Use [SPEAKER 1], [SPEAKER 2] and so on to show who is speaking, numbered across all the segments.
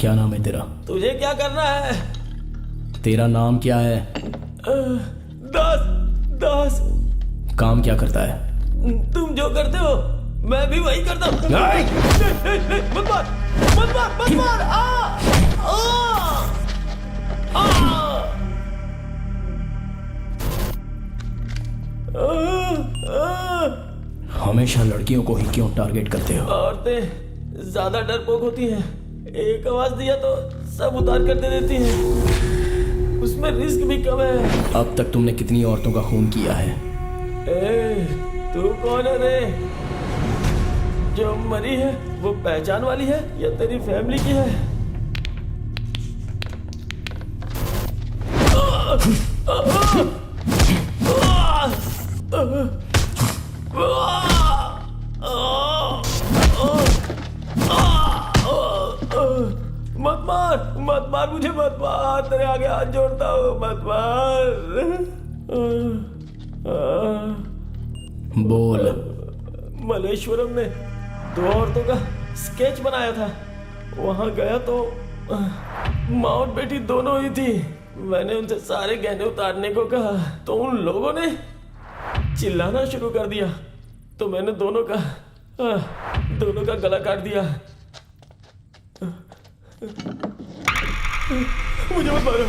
[SPEAKER 1] क्या नाम है तेरा?
[SPEAKER 2] तुझे क्या करना है?
[SPEAKER 1] तेरा नाम क्या है?
[SPEAKER 2] दास। दास।
[SPEAKER 1] काम क्या करता है?
[SPEAKER 2] तुम जो करते हो मैं भी वही करता हूँ। मत मार, मत मार, मत मार।
[SPEAKER 1] हमेशा लड़कियों को ही क्यों टारगेट करते हो?
[SPEAKER 2] औरतें ज्यादा डरपोक होती हैं। एक आवाज दिया तो सब उतार कर दे देती हैं। उसमें रिस्क भी कम है।
[SPEAKER 1] अब तक तुमने कितनी औरतों का खून किया है?
[SPEAKER 2] तू कौन है रे? जो मरी है वो पहचान वाली है या तेरी फैमिली की है? मत मार, मत मार मुझे, मत मार। तेरे आगे हाथ जोड़ता हूँ, मत मार।
[SPEAKER 1] बोल।
[SPEAKER 2] मलेश्वरम में 2 औरतों का स्केच बनाया था। वहां गया तो माँ और बेटी दोनों ही थी। मैंने उनसे सारे गहने उतारने को कहा तो उन लोगों ने चिल्लाना शुरू कर दिया। तो मैंने दोनों का गला काट दिया। मुझे मत मारो,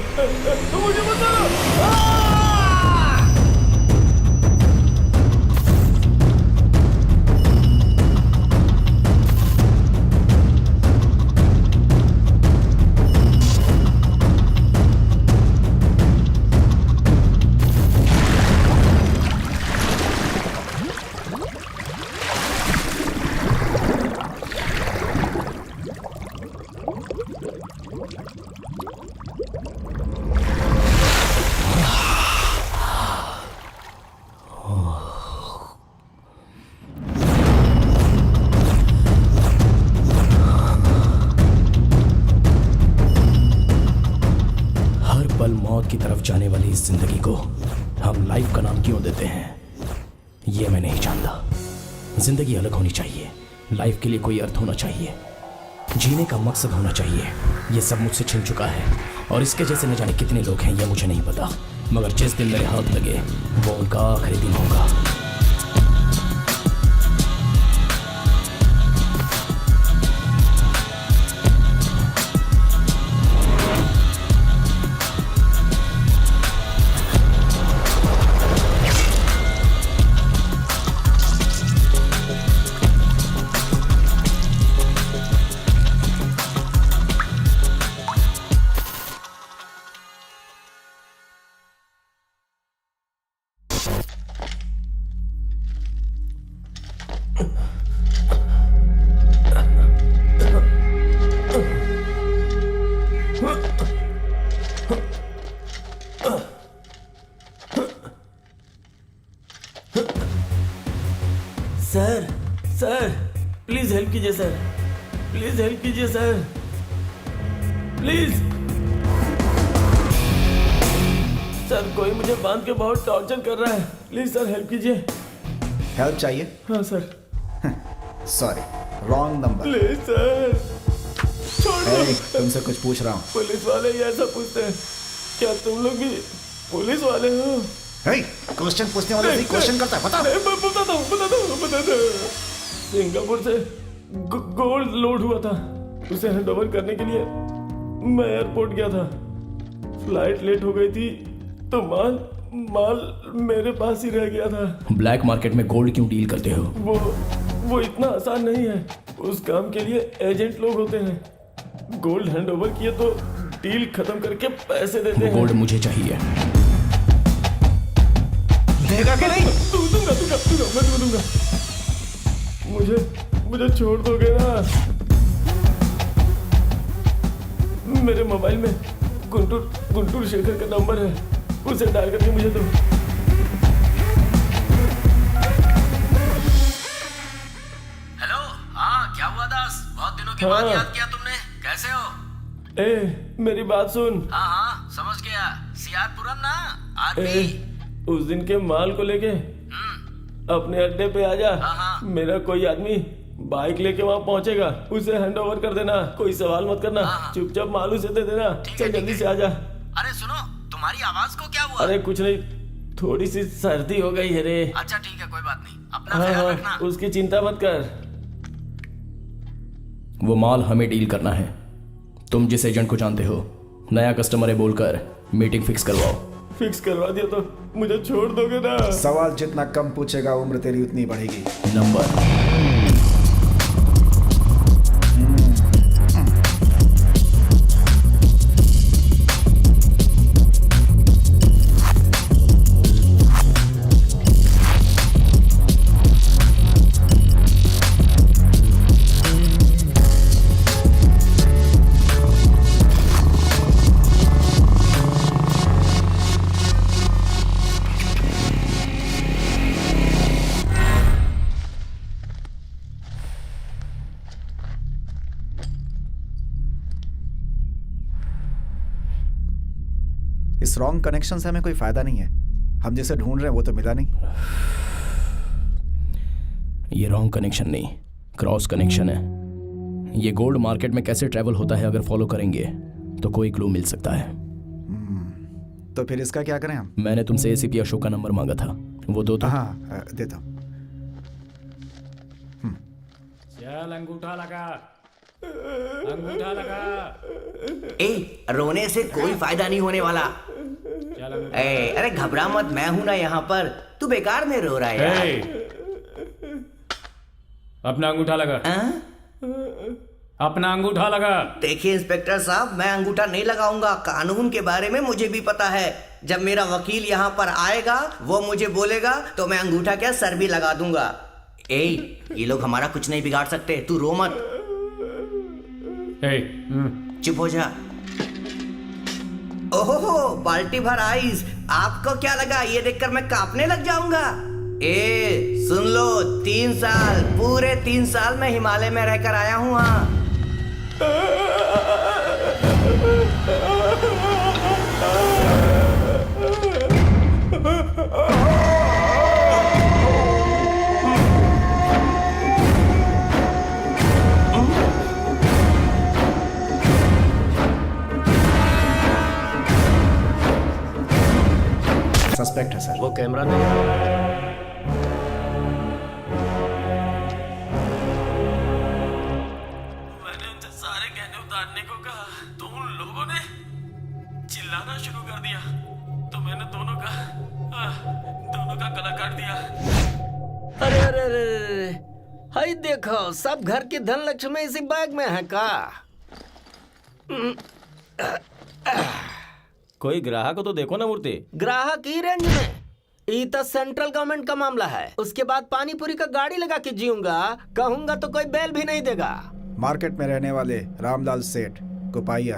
[SPEAKER 2] मुझे मत मारो।
[SPEAKER 1] मौत की तरफ जाने वाली इस जिंदगी को हम लाइफ का नाम क्यों देते हैं, ये मैं नहीं जानता। जिंदगी अलग होनी चाहिए, लाइफ के लिए कोई अर्थ होना चाहिए, जीने का मकसद होना चाहिए। ये सब मुझसे छिन चुका है और इसके जैसे न जाने कितने लोग हैं, ये मुझे नहीं पता। मगर जिस दिन मेरे हाथ लगे वो उनका आखिरी दिन होगा।
[SPEAKER 2] सर, सर प्लीज हेल्प कीजिए सर, प्लीज हेल्प कीजिए सर, प्लीज। सर कोई मुझे बांध के बहुत टॉर्चर कर रहा है, प्लीज सर हेल्प कीजिए।
[SPEAKER 3] हेल्प चाहिए?
[SPEAKER 2] हाँ sir.
[SPEAKER 3] Sorry, wrong number.
[SPEAKER 2] Please sir छोड़ दो।
[SPEAKER 3] तुमसे कुछ पूछ रहा हूँ।
[SPEAKER 2] पुलिस वाले ये ऐसा पूछते हैं, क्या तुम लोग भी पुलिस वाले हो?
[SPEAKER 3] क्वेश्चन पूछने वाले भी क्वेश्चन करता है, बता।
[SPEAKER 2] बताता हूँ। सिंगापुर से गोल्ड लोड हुआ था, उसे हैंडओवर करने के लिए मैं एयरपोर्ट गया था। फ्लाइट लेट हो गई थी तो माल मेरे पास ही रह गया था।
[SPEAKER 1] ब्लैक मार्केट में गोल्ड क्यों डील करते हो?
[SPEAKER 2] वो इतना आसान नहीं है। उस काम के लिए एजेंट लोग होते हैं। गोल्ड हैंडओवर किए तो डील खत्म करके पैसे देते हैं।
[SPEAKER 1] गोल्ड मुझे चाहिए।
[SPEAKER 3] देगा कि नहीं?
[SPEAKER 2] मैं दूंगा। मुझे छोड़ दोगे ना? मेरे मोबाइल में गुंटूर शेखर का नंबर है, उसे डायल करके मुझे दो।
[SPEAKER 4] हेलो, हाँ क्या हुआ दास? बहुत दिनों के बाद याद किया तुमने। कैसे हो?
[SPEAKER 2] मेरी बात सुन।
[SPEAKER 4] हाँ समझ गया। सियारपुरम ना आदमी।
[SPEAKER 2] उस दिन के माल को लेके अपने अड्डे पे आ जा। मेरा कोई आदमी बाइक लेके वहाँ पहुंचेगा, उसे हैंड ओवर कर देना, कोई सवाल मत करना, चुपचाप माल उसे दे देना। चल जल्दी से आजा।
[SPEAKER 4] अरे सुनो, तुम्हारी आवाज को क्या हुआ?
[SPEAKER 2] अरे कुछ नहीं, थोड़ी सी सर्दी हो गई है रे।
[SPEAKER 4] अच्छा ठीक है, कोई बात नहीं, अपना
[SPEAKER 2] हाँ
[SPEAKER 4] ख्याल
[SPEAKER 2] हाँ,
[SPEAKER 4] रखना।
[SPEAKER 2] उसकी चिंता मत कर।
[SPEAKER 1] वो माल हमें डील करना है। तुम जिस एजेंट को जानते हो, नया कस्टमर है बोलकर मीटिंग फिक्स करवाओ।
[SPEAKER 2] फिक्स करवा दिया तो मुझे छोड़ दोगे ना?
[SPEAKER 3] सवाल जितना कम पूछेगा उम्र तेरी उतनी बढ़ेगी।
[SPEAKER 1] नंबर
[SPEAKER 3] इस रॉन्ग कनेक्शन से हमें कोई फायदा नहीं है। हम जिसे ढूंढ रहे हैं वो तो मिला नहीं।
[SPEAKER 1] ये रॉन्ग कनेक्शन नहीं, क्रॉस कनेक्शन है। ये गोल्ड मार्केट में कैसे ट्रैवल होता है, अगर फॉलो करेंगे तो कोई क्लू मिल सकता है।
[SPEAKER 3] तो फिर इसका क्या करें हम?
[SPEAKER 1] मैंने तुमसे एसीपी अशोक का नंबर मांगा था, वो दो तो।
[SPEAKER 3] हाँ देता हूँ।
[SPEAKER 5] चल अंगूठा लगा, अंगूठा लगा।
[SPEAKER 4] ए, रोने से कोई फायदा नहीं होने वाला।
[SPEAKER 5] चल अंगूठा।
[SPEAKER 4] ए, अरे घबरा मत, मैं हूं ना यहाँ पर, तू बेकार में रो रहा है यार।
[SPEAKER 5] अपना अंगूठा लगा,
[SPEAKER 4] हाँ?
[SPEAKER 5] अपना अंगूठा लगा।
[SPEAKER 4] देखिए इंस्पेक्टर साहब, मैं अंगूठा नहीं लगाऊंगा। कानून के बारे में मुझे भी पता है। जब मेरा वकील यहाँ पर आएगा, वो मुझे बोलेगा तो मैं अंगूठा क्या सर भी लगा दूंगा। ए, ये लोग हमारा कुछ नहीं बिगाड़ सकते, तू रो मत। चुप हो जा। ओहो, बाल्टी भर आइस। आपको क्या लगा ये देखकर मैं कांपने लग जाऊंगा? ए सुन लो, 3 साल, पूरे 3 साल मैं हिमालय में रहकर आया हूँ। हाँ,
[SPEAKER 3] सस्पेक्ट है सर।
[SPEAKER 6] वो कैमरा नहीं।
[SPEAKER 2] मैंने उनसे सारे गहने उतारने को कहा तो उन लोगों ने चिल्लाना शुरू कर दिया, तो मैंने दोनों का गला काट दिया।
[SPEAKER 6] अरे अरे अरे अरे, हाय देखो, सब घर की धन लक्ष्मी इसी बैग में है का?
[SPEAKER 2] कोई ग्राहक को तो देखो ना मूर्ति।
[SPEAKER 6] ग्राहक ही रेंज में। ये तो सेंट्रल गवर्नमेंट का मामला है। उसके बाद पानी पूरी का गाड़ी लगा के जीऊंगा, कहूंगा तो कोई बेल भी नहीं देगा।
[SPEAKER 3] मार्केट में रहने वाले रामलाल सेठ, गोपाइया,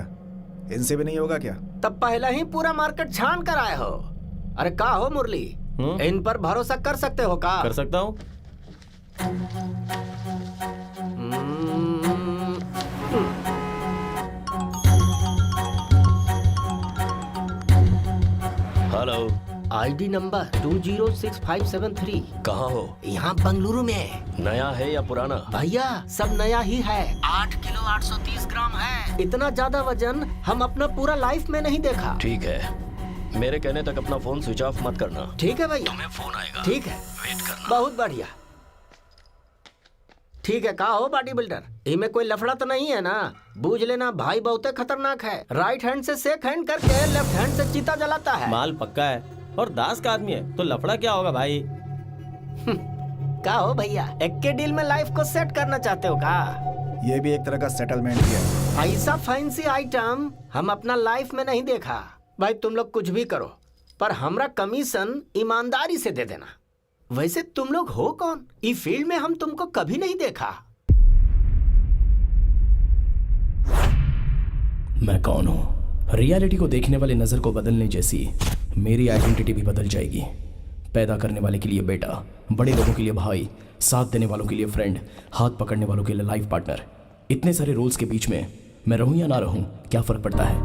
[SPEAKER 3] इनसे भी नहीं होगा क्या?
[SPEAKER 6] तब पहले ही पूरा मार्केट छान कर आए हो। अरे का हो मुरली, इन पर भरोसा कर सकते हो का?
[SPEAKER 2] कर सकता हूँ।
[SPEAKER 6] Hello, ID number 206573।
[SPEAKER 7] कहाँ हो?
[SPEAKER 6] यहाँ बंगलुरु में।
[SPEAKER 7] नया है या पुराना?
[SPEAKER 6] भैया सब नया ही है। 8 किलो 830 ग्राम है। इतना ज्यादा वजन हम अपना पूरा लाइफ में नहीं देखा।
[SPEAKER 7] ठीक है, मेरे कहने तक अपना फोन स्विच ऑफ मत करना।
[SPEAKER 6] ठीक है भैया,
[SPEAKER 7] तुम्हें फोन आएगा,
[SPEAKER 6] ठीक है,
[SPEAKER 7] वेट करना।
[SPEAKER 6] बहुत बढ़िया। ठीक है, का हो बॉडी बिल्डर, इनमें कोई लफड़ा तो नहीं है ना? बूझ लेना भाई, बहुत खतरनाक है। राइट हैंड से शेक हैंड करके लेफ्ट हैंड से चीता जलाता है।
[SPEAKER 2] माल पक्का है और दास का आदमी है, तो लफड़ा क्या होगा भाई?
[SPEAKER 6] का हो भैया, एक के डील में लाइफ को सेट करना चाहते हो का?
[SPEAKER 3] ये भी एक तरह का सेटलमेंट ही है।
[SPEAKER 6] ऐसा फैंसी आइटम हम अपना लाइफ में नहीं देखा। भाई तुम लोग कुछ भी करो, पर हमरा कमीशन ईमानदारी से दे देना। वैसे तुम लोग हो कौन? इस फील्ड में हम तुमको कभी नहीं देखा।
[SPEAKER 1] मैं कौन हूं? रियलिटी को देखने वाले नजर को बदलने जैसी मेरी आइडेंटिटी भी बदल जाएगी। पैदा करने वाले के लिए बेटा, बड़े लोगों के लिए भाई, साथ देने वालों के लिए फ्रेंड, हाथ पकड़ने वालों के लिए लाइफ पार्टनर। इतने सारे रोल्स के बीच में मैं रहूं या ना रहूं, क्या फर्क पड़ता है?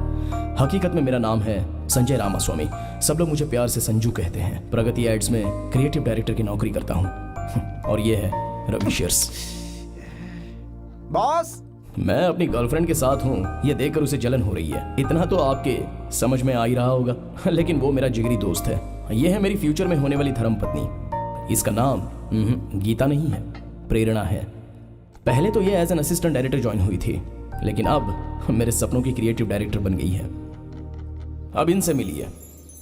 [SPEAKER 1] हकीकत में मेरा नाम है संजय रामास्वामी। सब लोग मुझे प्यार से संजू कहते हैं। प्रगति एड्स में क्रिएटिव डायरेक्टर की नौकरी करता हूं। और ये है रवि शेयर्स।
[SPEAKER 3] बॉस
[SPEAKER 1] मैं अपनी गर्लफ्रेंड के साथ हूँ, ये देखकर उसे जलन हो रही है। इतना तो आपके समझ में आ ही रहा होगा। लेकिन वो मेरा जिगरी दोस्त है। ये है मेरी फ्यूचर में होने वाली धर्मपत्नी। इसका नाम गीता नहीं है, प्रेरणा है। पहले तो ये as an assistant director join हुई थी, लेकिन अब मेरे सपनों की क्रिएटिव डायरेक्टर बन गई है। अब इनसे मिलिए,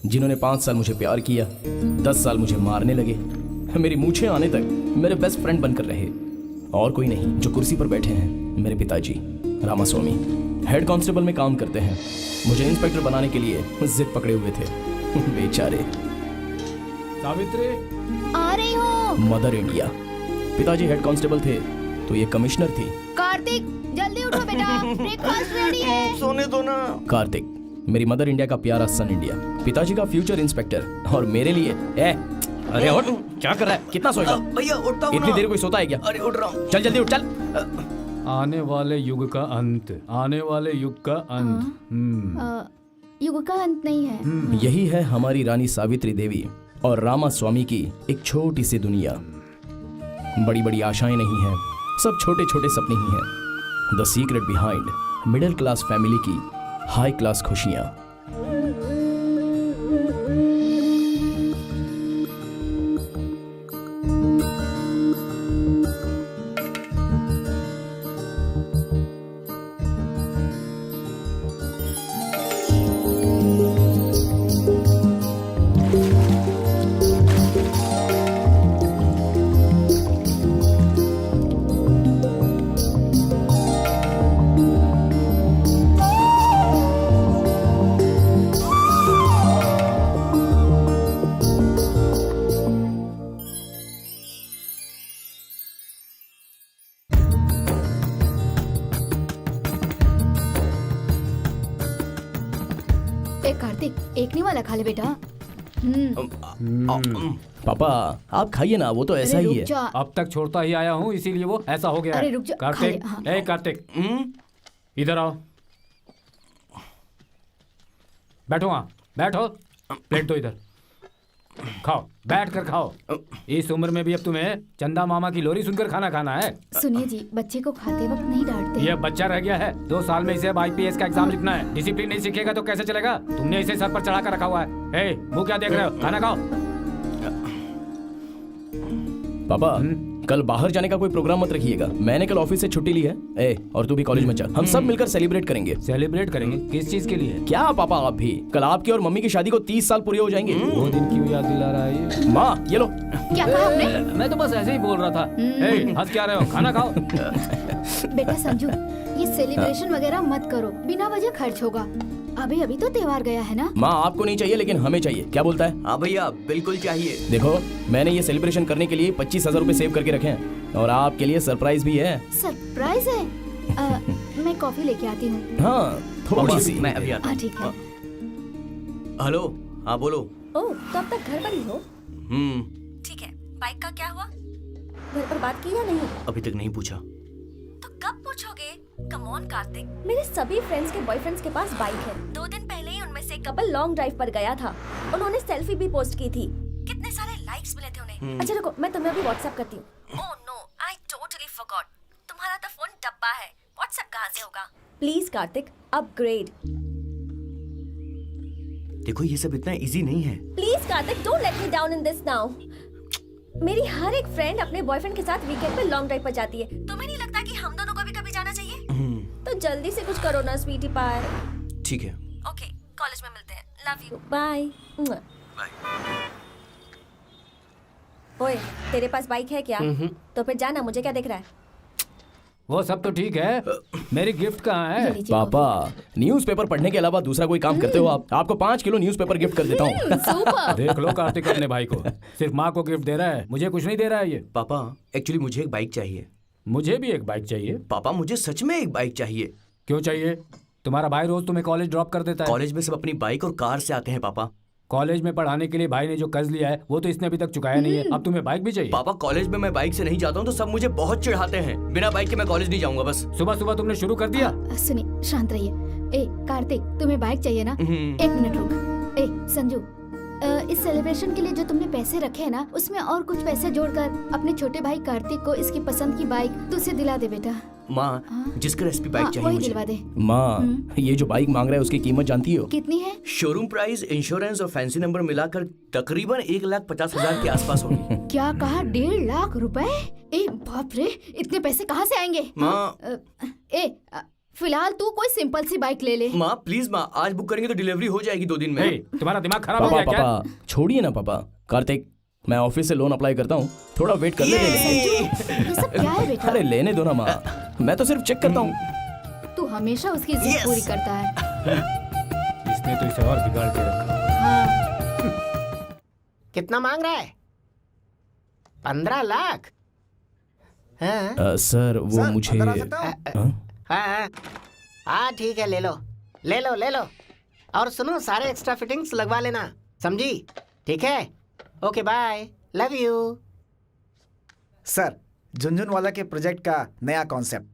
[SPEAKER 1] जिन्होंने 5 साल मुझे प्यार किया, 10 साल मुझे मारने लगे, मेरी मूछें आने तक मेरे बेस्ट फ्रेंड बनकर रहे। और कोई नहीं, जो कुर्सी पर बैठे हैं मेरे पिताजी रामास्वामी, हेड कांस्टेबल में काम करते हैं। मुझे इंस्पेक्टर बनाने के लिए जिद पकड़े हुए थे। बेचारे।
[SPEAKER 5] सावित्री,
[SPEAKER 8] आ रही हूँ।
[SPEAKER 1] Mother India. पिताजी हेड कांस्टेबल थे तो ये कमिश्नर थी।
[SPEAKER 8] कार्तिक जल्दी उठो बेटा, ब्रेकफास्ट रेडी है।
[SPEAKER 4] सोने दो ना।
[SPEAKER 1] कार्तिक, मेरी मदर इंडिया का प्यारा सन इंडिया। पिताजी का फ्यूचर इंस्पेक्टर, और मेरे लिए अरे उठ, क्या कर रहा है? कितना सोएगा?
[SPEAKER 4] भैया उठता हूँ
[SPEAKER 1] इतनी
[SPEAKER 4] ना।
[SPEAKER 1] देर कोई सोता है क्या?
[SPEAKER 4] अरे उठ रहा हूँ।
[SPEAKER 1] चल जल्दी उठ, चल।
[SPEAKER 5] आने वाले युग का अंत, आने वाले युग का अंत।
[SPEAKER 8] युग का अंत नहीं है।
[SPEAKER 1] यही है हमारी रानी सावित्री देवी और रामा स्वामी की एक छोटी सी दुनिया। बड़ी बड़ी आशाएं नहीं हैं, सब छोटे छोटे सपने ही हैं। The secret behind middle class family की हाई क्लास खुशियां।
[SPEAKER 8] कार्तिक एक नहीं वाला खा ले बेटा।
[SPEAKER 1] पापा आप खाइए ना, वो तो ऐसा
[SPEAKER 8] अरे
[SPEAKER 1] ही
[SPEAKER 8] रुक
[SPEAKER 1] है।
[SPEAKER 8] जा।
[SPEAKER 5] अब तक छोड़ता ही आया हूँ, इसीलिए वो ऐसा हो गया है।
[SPEAKER 8] अरे रुक जा,
[SPEAKER 5] कार्तिक,
[SPEAKER 8] खा ले, हाँ।
[SPEAKER 5] ए कार्तिक, इधर आओ। बैठो वहाँ, बैठो। प्लेट दो इधर, खाओ, बैठ कर खाओ। इस उम्र में भी अब तुम्हें चंदा मामा की लोरी सुनकर खाना खाना है।
[SPEAKER 8] सुनिए जी, बच्चे को खाते वक्त नहीं डांटते।
[SPEAKER 5] ये बच्चा रह गया है, 2 साल में इसे अब IPS का एग्जाम लिखना है। डिसिप्लिन नहीं सीखेगा तो कैसे चलेगा? तुमने इसे सर पर चढ़ा कर रखा हुआ है। ए, मुंह क्या देख रहे हो? खाना खाओ।
[SPEAKER 1] पापा कल बाहर जाने का कोई प्रोग्राम मत रखिएगा। मैंने कल ऑफिस से छुट्टी ली है। और तू भी कॉलेज में चल, हम सब मिलकर सेलिब्रेट करेंगे।
[SPEAKER 5] सेलिब्रेट करेंगे? किस चीज के लिए?
[SPEAKER 1] क्या पापा आप भी? कल आपकी और मम्मी की शादी को 30 साल पूरे हो जाएंगे।
[SPEAKER 5] वो दिन क्यों याद दिला रहा है ये?
[SPEAKER 1] माँ ये लो।
[SPEAKER 8] क्या कहा आपने?
[SPEAKER 5] मैं तो बस ऐसे ही बोल रहा था। ए, हंस क्या रहे हो? खाना खाओ।
[SPEAKER 8] बेटा संजू, ये सेलिब्रेशन वगैरह मत करो, बिना वजह खर्च होगा। अभी अभी तो त्योहार गया है ना।
[SPEAKER 1] माँ आपको नहीं चाहिए लेकिन हमें चाहिए, क्या बोलता है?
[SPEAKER 4] हाँ भैया बिल्कुल चाहिए।
[SPEAKER 1] देखो मैंने ये सेलिब्रेशन करने के लिए 25,000 रुपए सेव करके रखे हैं, और आपके लिए सरप्राइज भी है।
[SPEAKER 8] सरप्राइज है? मैं कॉफी लेके आती हूँ।
[SPEAKER 1] हाँ थोड़ी सी।
[SPEAKER 4] मैं अभी आता
[SPEAKER 8] हाँ ठीक है।
[SPEAKER 4] हेलो, हाँ बोलो।
[SPEAKER 9] ओह, तो अब तक घर पर ही हो? ठीक है, बाइक का क्या हुआ? घर पर बात की या नहीं?
[SPEAKER 4] अभी तक नहीं पूछा।
[SPEAKER 9] तो कब पूछोगे? कम ऑन कार्तिक, मेरे सभी फ्रेंड्स के बॉयफ्रेंड्स के पास बाइक है। 2 दिन पहले ही उनमें से एक कपल लॉन्ग ड्राइव पर गया था। उन्होंने सेल्फी भी पोस्ट की थी, कितने सारे लाइक्स मिले थे उन्हें। अच्छा रुको, मैं तुम्हें अभी व्हाट्सएप करती हूँ। Oh no, I totally forgot. तुम्हारा तो फोन डब्बा है, व्हाट्सएप कहाँ से होगा? Please Kartik, upgrade.
[SPEAKER 4] देखो ये सब इतना इजी नहीं है।
[SPEAKER 9] Please Kartik, don't let me down in this now. मेरी हर एक फ्रेंड अपने बॉयफ्रेंड के साथ वीकेंड पे लॉन्ग ड्राइव पर जाती है। तुम्हें नहीं लगता कि हम दोनों को भी कभी जाना चाहिए? तो जल्दी से कुछ करो ना स्वीटी पाए।
[SPEAKER 4] ठीक है।
[SPEAKER 9] ओके, कॉलेज में मिलते हैं। Love you, bye. ओए, तेरे पास बाइक है क्या? तो फिर जाना, मुझे क्या दिख रहा है?
[SPEAKER 5] वो सब तो ठीक है, मेरी गिफ्ट कहाँ है?
[SPEAKER 8] ये लीजिए
[SPEAKER 1] पापा न्यूज़पेपर पढ़ने के अलावा दूसरा कोई काम करते हो आप? आपको 5 किलो न्यूज़पेपर गिफ्ट कर देता हूँ।
[SPEAKER 8] सुपर।
[SPEAKER 5] देख लो कार्तिक अपने भाई को, सिर्फ माँ को गिफ्ट दे रहा है, मुझे कुछ नहीं दे रहा है ये।
[SPEAKER 4] पापा एक्चुअली मुझे एक बाइक चाहिए।
[SPEAKER 5] मुझे भी एक बाइक चाहिए।
[SPEAKER 4] पापा मुझे सच में एक बाइक चाहिए।
[SPEAKER 5] क्यों चाहिए? तुम्हारा भाई रोज तुम्हें कॉलेज ड्रॉप कर देता है।
[SPEAKER 4] कॉलेज में सब अपनी बाइक और कार से आते हैं पापा।
[SPEAKER 5] कॉलेज में पढ़ाने के लिए भाई ने जो कर्ज लिया है वो तो इसने अभी तक चुकाया नहीं है, अब तुम्हें बाइक भी चाहिए?
[SPEAKER 4] पापा कॉलेज में मैं बाइक से नहीं जाता हूँ तो सब मुझे बहुत चिढ़ाते हैं। बिना बाइक के मैं कॉलेज नहीं जाऊंगा बस।
[SPEAKER 5] सुबह सुबह तुमने शुरू कर दिया।
[SPEAKER 8] सुनिए, शांत रहिए। ए कार्तिक, तुम्हें बाइक चाहिए ना? 1 मिनट रुक। ए संजू, इस सेलिब्रेशन के लिए जो तुमने पैसे रखे हैं ना, उसमें और कुछ पैसे जोड़कर अपने छोटे भाई कार्तिक को इसकी पसंद की बाइक तुझसे दिला दे बेटा।
[SPEAKER 4] माँ जिसका रेसिपी बाइक
[SPEAKER 8] हाँ,
[SPEAKER 4] चाहिए
[SPEAKER 8] वही
[SPEAKER 4] मुझे।
[SPEAKER 8] दिलवा दे।
[SPEAKER 1] माँ ये जो बाइक मांग रहा है उसकी कीमत जानती हो?
[SPEAKER 8] कितनी है?
[SPEAKER 4] शोरूम प्राइस, इंश्योरेंस और फैंसी नंबर मिलाकर तकरीबन 1,50,000 के आसपास होगी।
[SPEAKER 8] क्या कहा? 1.5 लाख रुपए? ए बाप रे, इतने पैसे कहाँ से आएंगे?
[SPEAKER 4] माँ
[SPEAKER 8] फिलहाल तू कोई सिंपल सी बाइक ले ले।
[SPEAKER 4] माँ प्लीज माँ, आज बुक करेंगे तो डिलीवरी हो जाएगी 2 दिन में।
[SPEAKER 5] ए, तुम्हारा दिमाग खराब हो
[SPEAKER 1] पापा
[SPEAKER 5] गया क्या?
[SPEAKER 1] पापा छोड़िए ना पापा। कार्तिक मैं ऑफिस से लोन अप्लाई करता हूँ, थोड़ा वेट कर ले।
[SPEAKER 8] ये सब क्या है बेटा?
[SPEAKER 1] अरे लेने दो ना माँ, मैं तो सिर्फ चेक करता हूँ।
[SPEAKER 8] तू हमेशा उसकी जिद पूरी करता है।
[SPEAKER 5] इसने तो इसे और बिगाड़ के रखा।
[SPEAKER 8] हाँ।
[SPEAKER 6] कितना मांग रहा है? 15 लाख? हाँ
[SPEAKER 1] सर वो
[SPEAKER 3] सर,
[SPEAKER 1] मुझे
[SPEAKER 3] अंदर आ सकता हूँ?
[SPEAKER 1] हाँ?
[SPEAKER 6] हाँ हाँ ठीक है, ले लो ले लो ले लो। और सुनो, सारे एक्स्ट्रा फिटिंग्स लगवा लेना, समझी? ठीक है, okay bye, love you.
[SPEAKER 3] Sir Jhunjhunwala के प्रोजेक्ट का नया concept.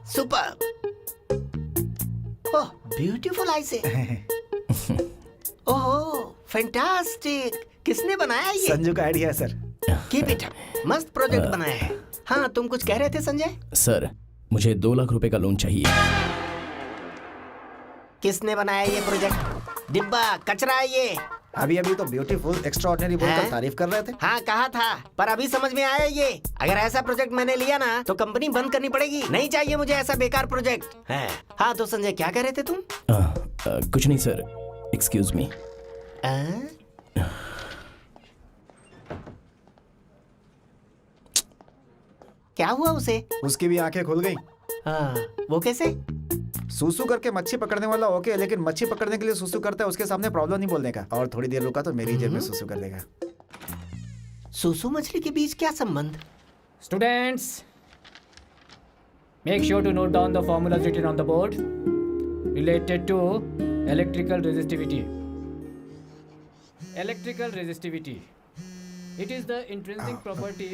[SPEAKER 6] Super, oh beautiful I say. ओहो फैंटास्टिक, किसने बनाया ये?
[SPEAKER 3] संजू का आइडिया है सर।
[SPEAKER 6] कीप इट अप, मस्त प्रोजेक्ट बनाया है। हाँ तुम कुछ कह रहे थे संजय?
[SPEAKER 1] सर मुझे 2 लाख रुपए का लोन चाहिए।
[SPEAKER 6] किसने बनाया ये प्रोजेक्ट? डिब्बा कचरा है ये।
[SPEAKER 3] अभी अभी तो ब्यूटीफुल एक्स्ट्राऑर्डिनरी बोलकर
[SPEAKER 6] हैं?
[SPEAKER 3] तारीफ कर रहे थे।
[SPEAKER 6] हाँ कहा था, पर अभी समझ में आया ये। अगर ऐसा प्रोजेक्ट मैंने लिया ना तो कंपनी बंद करनी पड़ेगी। नहीं चाहिए मुझे ऐसा बेकार प्रोजेक्ट है। हाँ तो संजय क्या कह रहे थे तुम?
[SPEAKER 1] कुछ नहीं सर, एक्सक्यूज मी।
[SPEAKER 6] क्या हुआ उसे?
[SPEAKER 3] उसकी भी आंखें खुल गई।
[SPEAKER 6] वो कैसे?
[SPEAKER 3] सूसू करके मच्छी पकड़ने वाला ओके, लेकिन मच्छी पकड़ने के लिए सूसू करता है उसके सामने प्रॉब्लम नहीं बोलने का। और थोड़ी देर रुका तो मेरी जेब में सूसू कर देगा।
[SPEAKER 6] सूसू मछली के बीच क्या संबंध?
[SPEAKER 5] Students, make sure to note down the formulas written on the board related to electrical resistivity. Electrical resistivity. It is the intrinsic property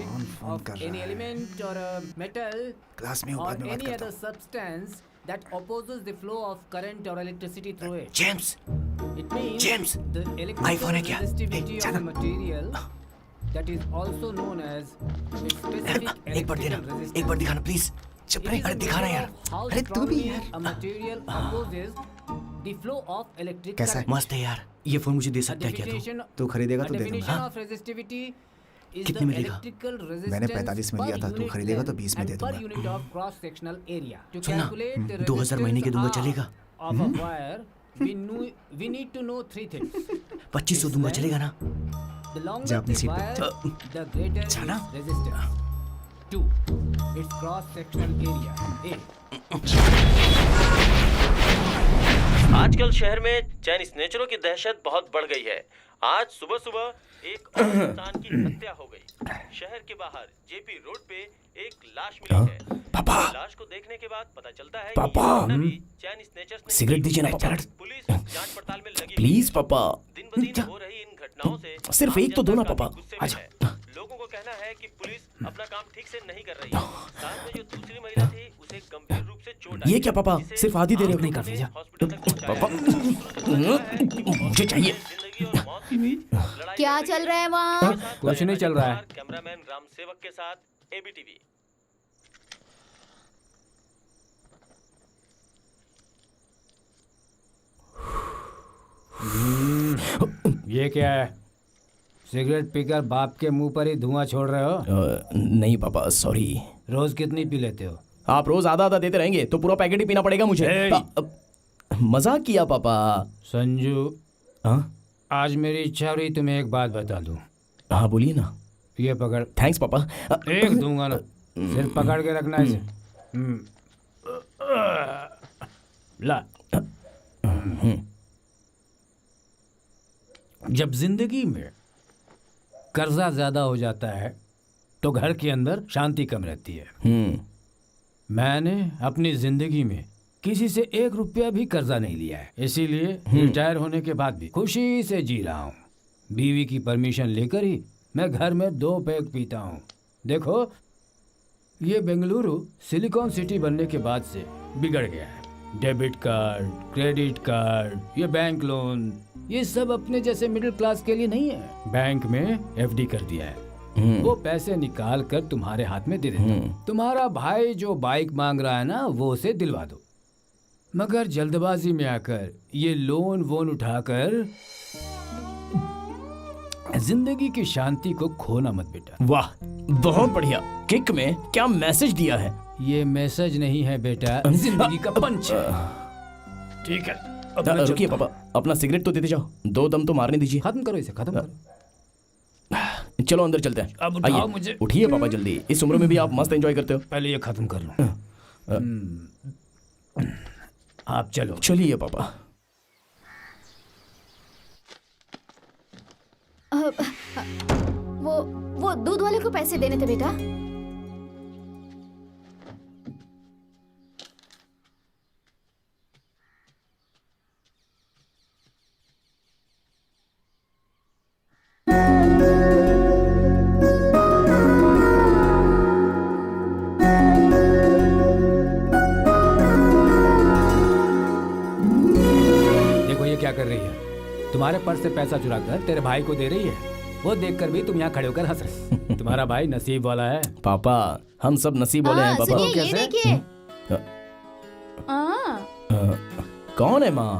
[SPEAKER 5] of any element or a metal
[SPEAKER 3] class में
[SPEAKER 5] or
[SPEAKER 3] बाद में बात
[SPEAKER 5] any
[SPEAKER 3] करता
[SPEAKER 5] other substance that opposes the flow of current or electricity through it.
[SPEAKER 4] James,
[SPEAKER 5] It means
[SPEAKER 4] James,
[SPEAKER 5] the electrical
[SPEAKER 4] iPhone है क्या?
[SPEAKER 5] resistivity of
[SPEAKER 3] जाना।
[SPEAKER 5] a material that is also known as its specific
[SPEAKER 4] एक बार देना,
[SPEAKER 5] electrical resistance.
[SPEAKER 4] एक बार दिखाना please. चुप
[SPEAKER 5] It
[SPEAKER 4] रहे,
[SPEAKER 5] is
[SPEAKER 4] अरे
[SPEAKER 5] a
[SPEAKER 4] दिखाना
[SPEAKER 5] measure
[SPEAKER 4] यार।
[SPEAKER 5] of how
[SPEAKER 3] अरे तू भी
[SPEAKER 5] strongly
[SPEAKER 3] यार।
[SPEAKER 5] a material opposes the flow of electric
[SPEAKER 3] कैसा है?
[SPEAKER 5] current.
[SPEAKER 4] मस्त है यार, ये फोन मुझे दे
[SPEAKER 5] A
[SPEAKER 4] सकता है क्या तू?
[SPEAKER 5] definition-
[SPEAKER 3] तू खरीदेगा
[SPEAKER 5] a
[SPEAKER 3] तो दे दूंगा।
[SPEAKER 5] definition
[SPEAKER 3] हाँ?
[SPEAKER 5] of resistivity is
[SPEAKER 4] कितने
[SPEAKER 5] the
[SPEAKER 4] में देगा?
[SPEAKER 5] electrical resistance
[SPEAKER 3] मैंने 45 में
[SPEAKER 5] per
[SPEAKER 3] लिया था, तू
[SPEAKER 5] unit
[SPEAKER 3] खरीदेगा तो
[SPEAKER 5] length
[SPEAKER 3] 20 में
[SPEAKER 5] and
[SPEAKER 3] दे
[SPEAKER 5] per
[SPEAKER 3] दूंगा।
[SPEAKER 5] unit of cross sectional area. To
[SPEAKER 4] सुनना,
[SPEAKER 5] calculate the
[SPEAKER 4] 2000 महीने के दूंगा,
[SPEAKER 5] resistance
[SPEAKER 4] चलेगा?
[SPEAKER 5] of a wire, we need to know 3 things.
[SPEAKER 4] 2500 दूंगा, चलेगा ना?
[SPEAKER 5] The longer
[SPEAKER 3] जा अपनी
[SPEAKER 5] the
[SPEAKER 3] सीट पे।
[SPEAKER 5] wire, the greater its
[SPEAKER 3] जाना?
[SPEAKER 5] resistance. 2. Its cross-sectional area. A.
[SPEAKER 2] आजकल शहर में चैन स्नेचरों की दहशत बहुत बढ़ गई है। आज सुबह सुबह एक और इंसान की हत्या हो गई। शहर के बाहर जेपी रोड पे एक लाश मिली है।
[SPEAKER 1] पापा।
[SPEAKER 2] लाश को देखने के बाद पता चलता है
[SPEAKER 1] पापा।
[SPEAKER 2] कि ये घटना भी चैन स्नेचर्स ने
[SPEAKER 1] सिगरेट
[SPEAKER 2] की।
[SPEAKER 1] दीजिए ना पापा।
[SPEAKER 2] पुलिस जांच पड़ताल में लगी
[SPEAKER 1] प्लीज पापा।
[SPEAKER 2] दिन ब दिन हो रही इन घटनाओं से
[SPEAKER 1] सिर्फ
[SPEAKER 2] आम
[SPEAKER 1] एक तो दो ना
[SPEAKER 2] जनता
[SPEAKER 1] पापा।
[SPEAKER 2] काफी गुस्से में है। लोगों को कहना है कि पुलिस अपना काम ठीक से नहीं कर रही है। साथ में जो दूसरी महिला थी उसे गंभीर रूप से चोट आई।
[SPEAKER 1] ये क्या पापा,
[SPEAKER 2] जिसे
[SPEAKER 1] सिर्फ आधी देर
[SPEAKER 2] आम
[SPEAKER 1] नहीं
[SPEAKER 2] लोगों
[SPEAKER 1] कर
[SPEAKER 2] ने
[SPEAKER 1] दिया।
[SPEAKER 2] हॉस्पिटल तक पहुंचाया।
[SPEAKER 1] पापा मुझे चाहिए।
[SPEAKER 2] जिंदगी और मौत के बीच लड़ाई
[SPEAKER 8] क्या
[SPEAKER 2] लड़ रही
[SPEAKER 8] चल
[SPEAKER 2] है।
[SPEAKER 8] रहा है वहाँ?
[SPEAKER 5] कुछ नहीं चल रहा है।
[SPEAKER 2] कैमरामैन राम सेवक के साथ एबीटीवी।
[SPEAKER 5] ये क्या है? सिगरेट पीकर बाप के मुंह पर ही धुआं छोड़ रहे हो?
[SPEAKER 1] नहीं पापा सॉरी।
[SPEAKER 5] रोज कितनी पी लेते हो?
[SPEAKER 1] आप रोज आधा आधा देते रहेंगे तो पूरा पैकेट ही पीना पड़ेगा मुझे।
[SPEAKER 5] ए!
[SPEAKER 1] मजाक किया पापा।
[SPEAKER 5] संजू,
[SPEAKER 1] हाँ
[SPEAKER 5] आज मेरी इच्छा हुई तुम्हें एक बात बता दूं।
[SPEAKER 1] हाँ बोलिए ना।
[SPEAKER 5] ये पकड़।
[SPEAKER 1] थैंक्स पापा।
[SPEAKER 5] एक दूंगा ना, सिर्फ पकड़ के रखना इसे। ला। जब जिंदगी में कर्जा ज्यादा हो जाता है तो घर के अंदर शांति कम रहती है। मैंने अपनी जिंदगी में किसी से 1 रुपया भी कर्जा नहीं लिया है, इसीलिए रिटायर होने के बाद भी खुशी से जी रहा हूँ। बीवी की परमिशन लेकर ही मैं घर में 2 पैग पीता हूँ। देखो, ये बेंगलुरु सिलिकॉन सिटी बनने के बाद से बिगड़ गया है। डेबिट कार्ड, क्रेडिट कार्ड, ये बैंक लोन, ये सब अपने जैसे मिडिल क्लास के लिए नहीं है। बैंक में एफडी कर दिया है, वो पैसे निकाल कर तुम्हारे हाथ में दे देता हूँ। तुम्हारा भाई जो बाइक मांग रहा है ना, वो उसे दिलवा दो। मगर जल्दबाजी में आकर ये लोन वोन उठाकर जिंदगी की शांति को खोना मत बेटा।
[SPEAKER 1] वाह, बहुत बढ़िया। किक में क्या मैसेज दिया है?
[SPEAKER 5] ये मैसेज नहीं है बेटा, जिंदगी का पंच है। ठीक है, अब मैं
[SPEAKER 1] रुकिए
[SPEAKER 5] चलता हूँ।
[SPEAKER 1] पापा, अपना सिगरेट तो देते जाओ, 2 दम तो मारने दीजिए।
[SPEAKER 5] खत्म करो इसे, खत्म करो।
[SPEAKER 1] चलो अंदर चलते हैं।
[SPEAKER 5] अब उठाओ
[SPEAKER 1] आइए,
[SPEAKER 5] मुझे।
[SPEAKER 1] उठिए पापा जल्दी, इस उम्र में भी आप मस्त एंजॉय करते हो।
[SPEAKER 5] पहले ये खत्म कर लो। आप चलो।
[SPEAKER 1] चलिए पापा।
[SPEAKER 8] वो दूध वाले को पैसे देने थे बेटा।
[SPEAKER 5] देखो ये क्या कर रही है, तुम्हारे पर्स से पैसा चुरा कर तेरे भाई को दे रही है। वो देखकर भी तुम यहाँ खड़े होकर हंस रहे। तुम्हारा भाई नसीब वाला है।
[SPEAKER 1] पापा, हम सब नसीब वाले हैं पापा।
[SPEAKER 8] सुनिए, ये देखिए।
[SPEAKER 1] कौन है माँ?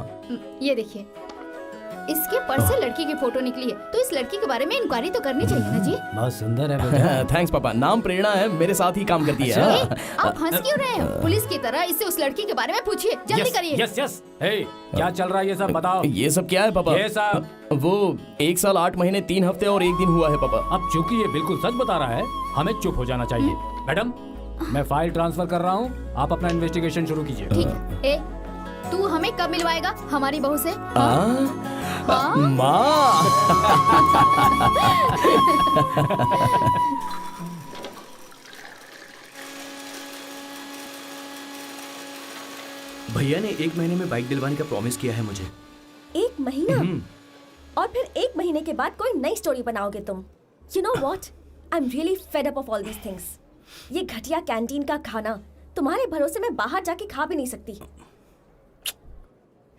[SPEAKER 8] ये देखिए, इसके पर्स से लड़की की फोटो निकली है, तो इस लड़की के बारे में इंक्वायरी तो करनी चाहिए ना जी।
[SPEAKER 5] बहुत सुंदर है बेटा।
[SPEAKER 1] थैंक्स पापा। नाम प्रेरणा है, मेरे साथ ही काम करती है।
[SPEAKER 8] आप हंस क्यों रहे हो? पुलिस की तरह इससे उस लड़की के बारे में पूछिए, जल्दी करिए।
[SPEAKER 5] Yes yes. हे, क्या चल रहा है ये सब बताओ।
[SPEAKER 1] ये सब क्या है पापा?
[SPEAKER 5] ये सब
[SPEAKER 1] वो 1 साल 8 महीने 3 हफ्ते और 1 दिन हुआ है पापा।
[SPEAKER 5] अब चूंकि ये बिल्कुल सच बता रहा है, हमें चुप हो जाना चाहिए। मैडम, मैं फाइल ट्रांसफर कर रहा हूँ, आप अपना इन्वेस्टिगेशन शुरू कीजिए।
[SPEAKER 8] ठीक है। ए, तू हमें कब मिलवाएगा हमारी बहू से?
[SPEAKER 1] माँ।
[SPEAKER 7] भैया ने 1 महीने में बाइक दिलवाने का प्रॉमिस किया है मुझे।
[SPEAKER 9] 1 महीना? और फिर 1 महीने के बाद कोई नई स्टोरी बनाओगे तुम। You know what, I am really fed up of all these things. ये घटिया कैंटीन का खाना, तुम्हारे भरोसे मैं बाहर जाके खा भी नहीं सकती।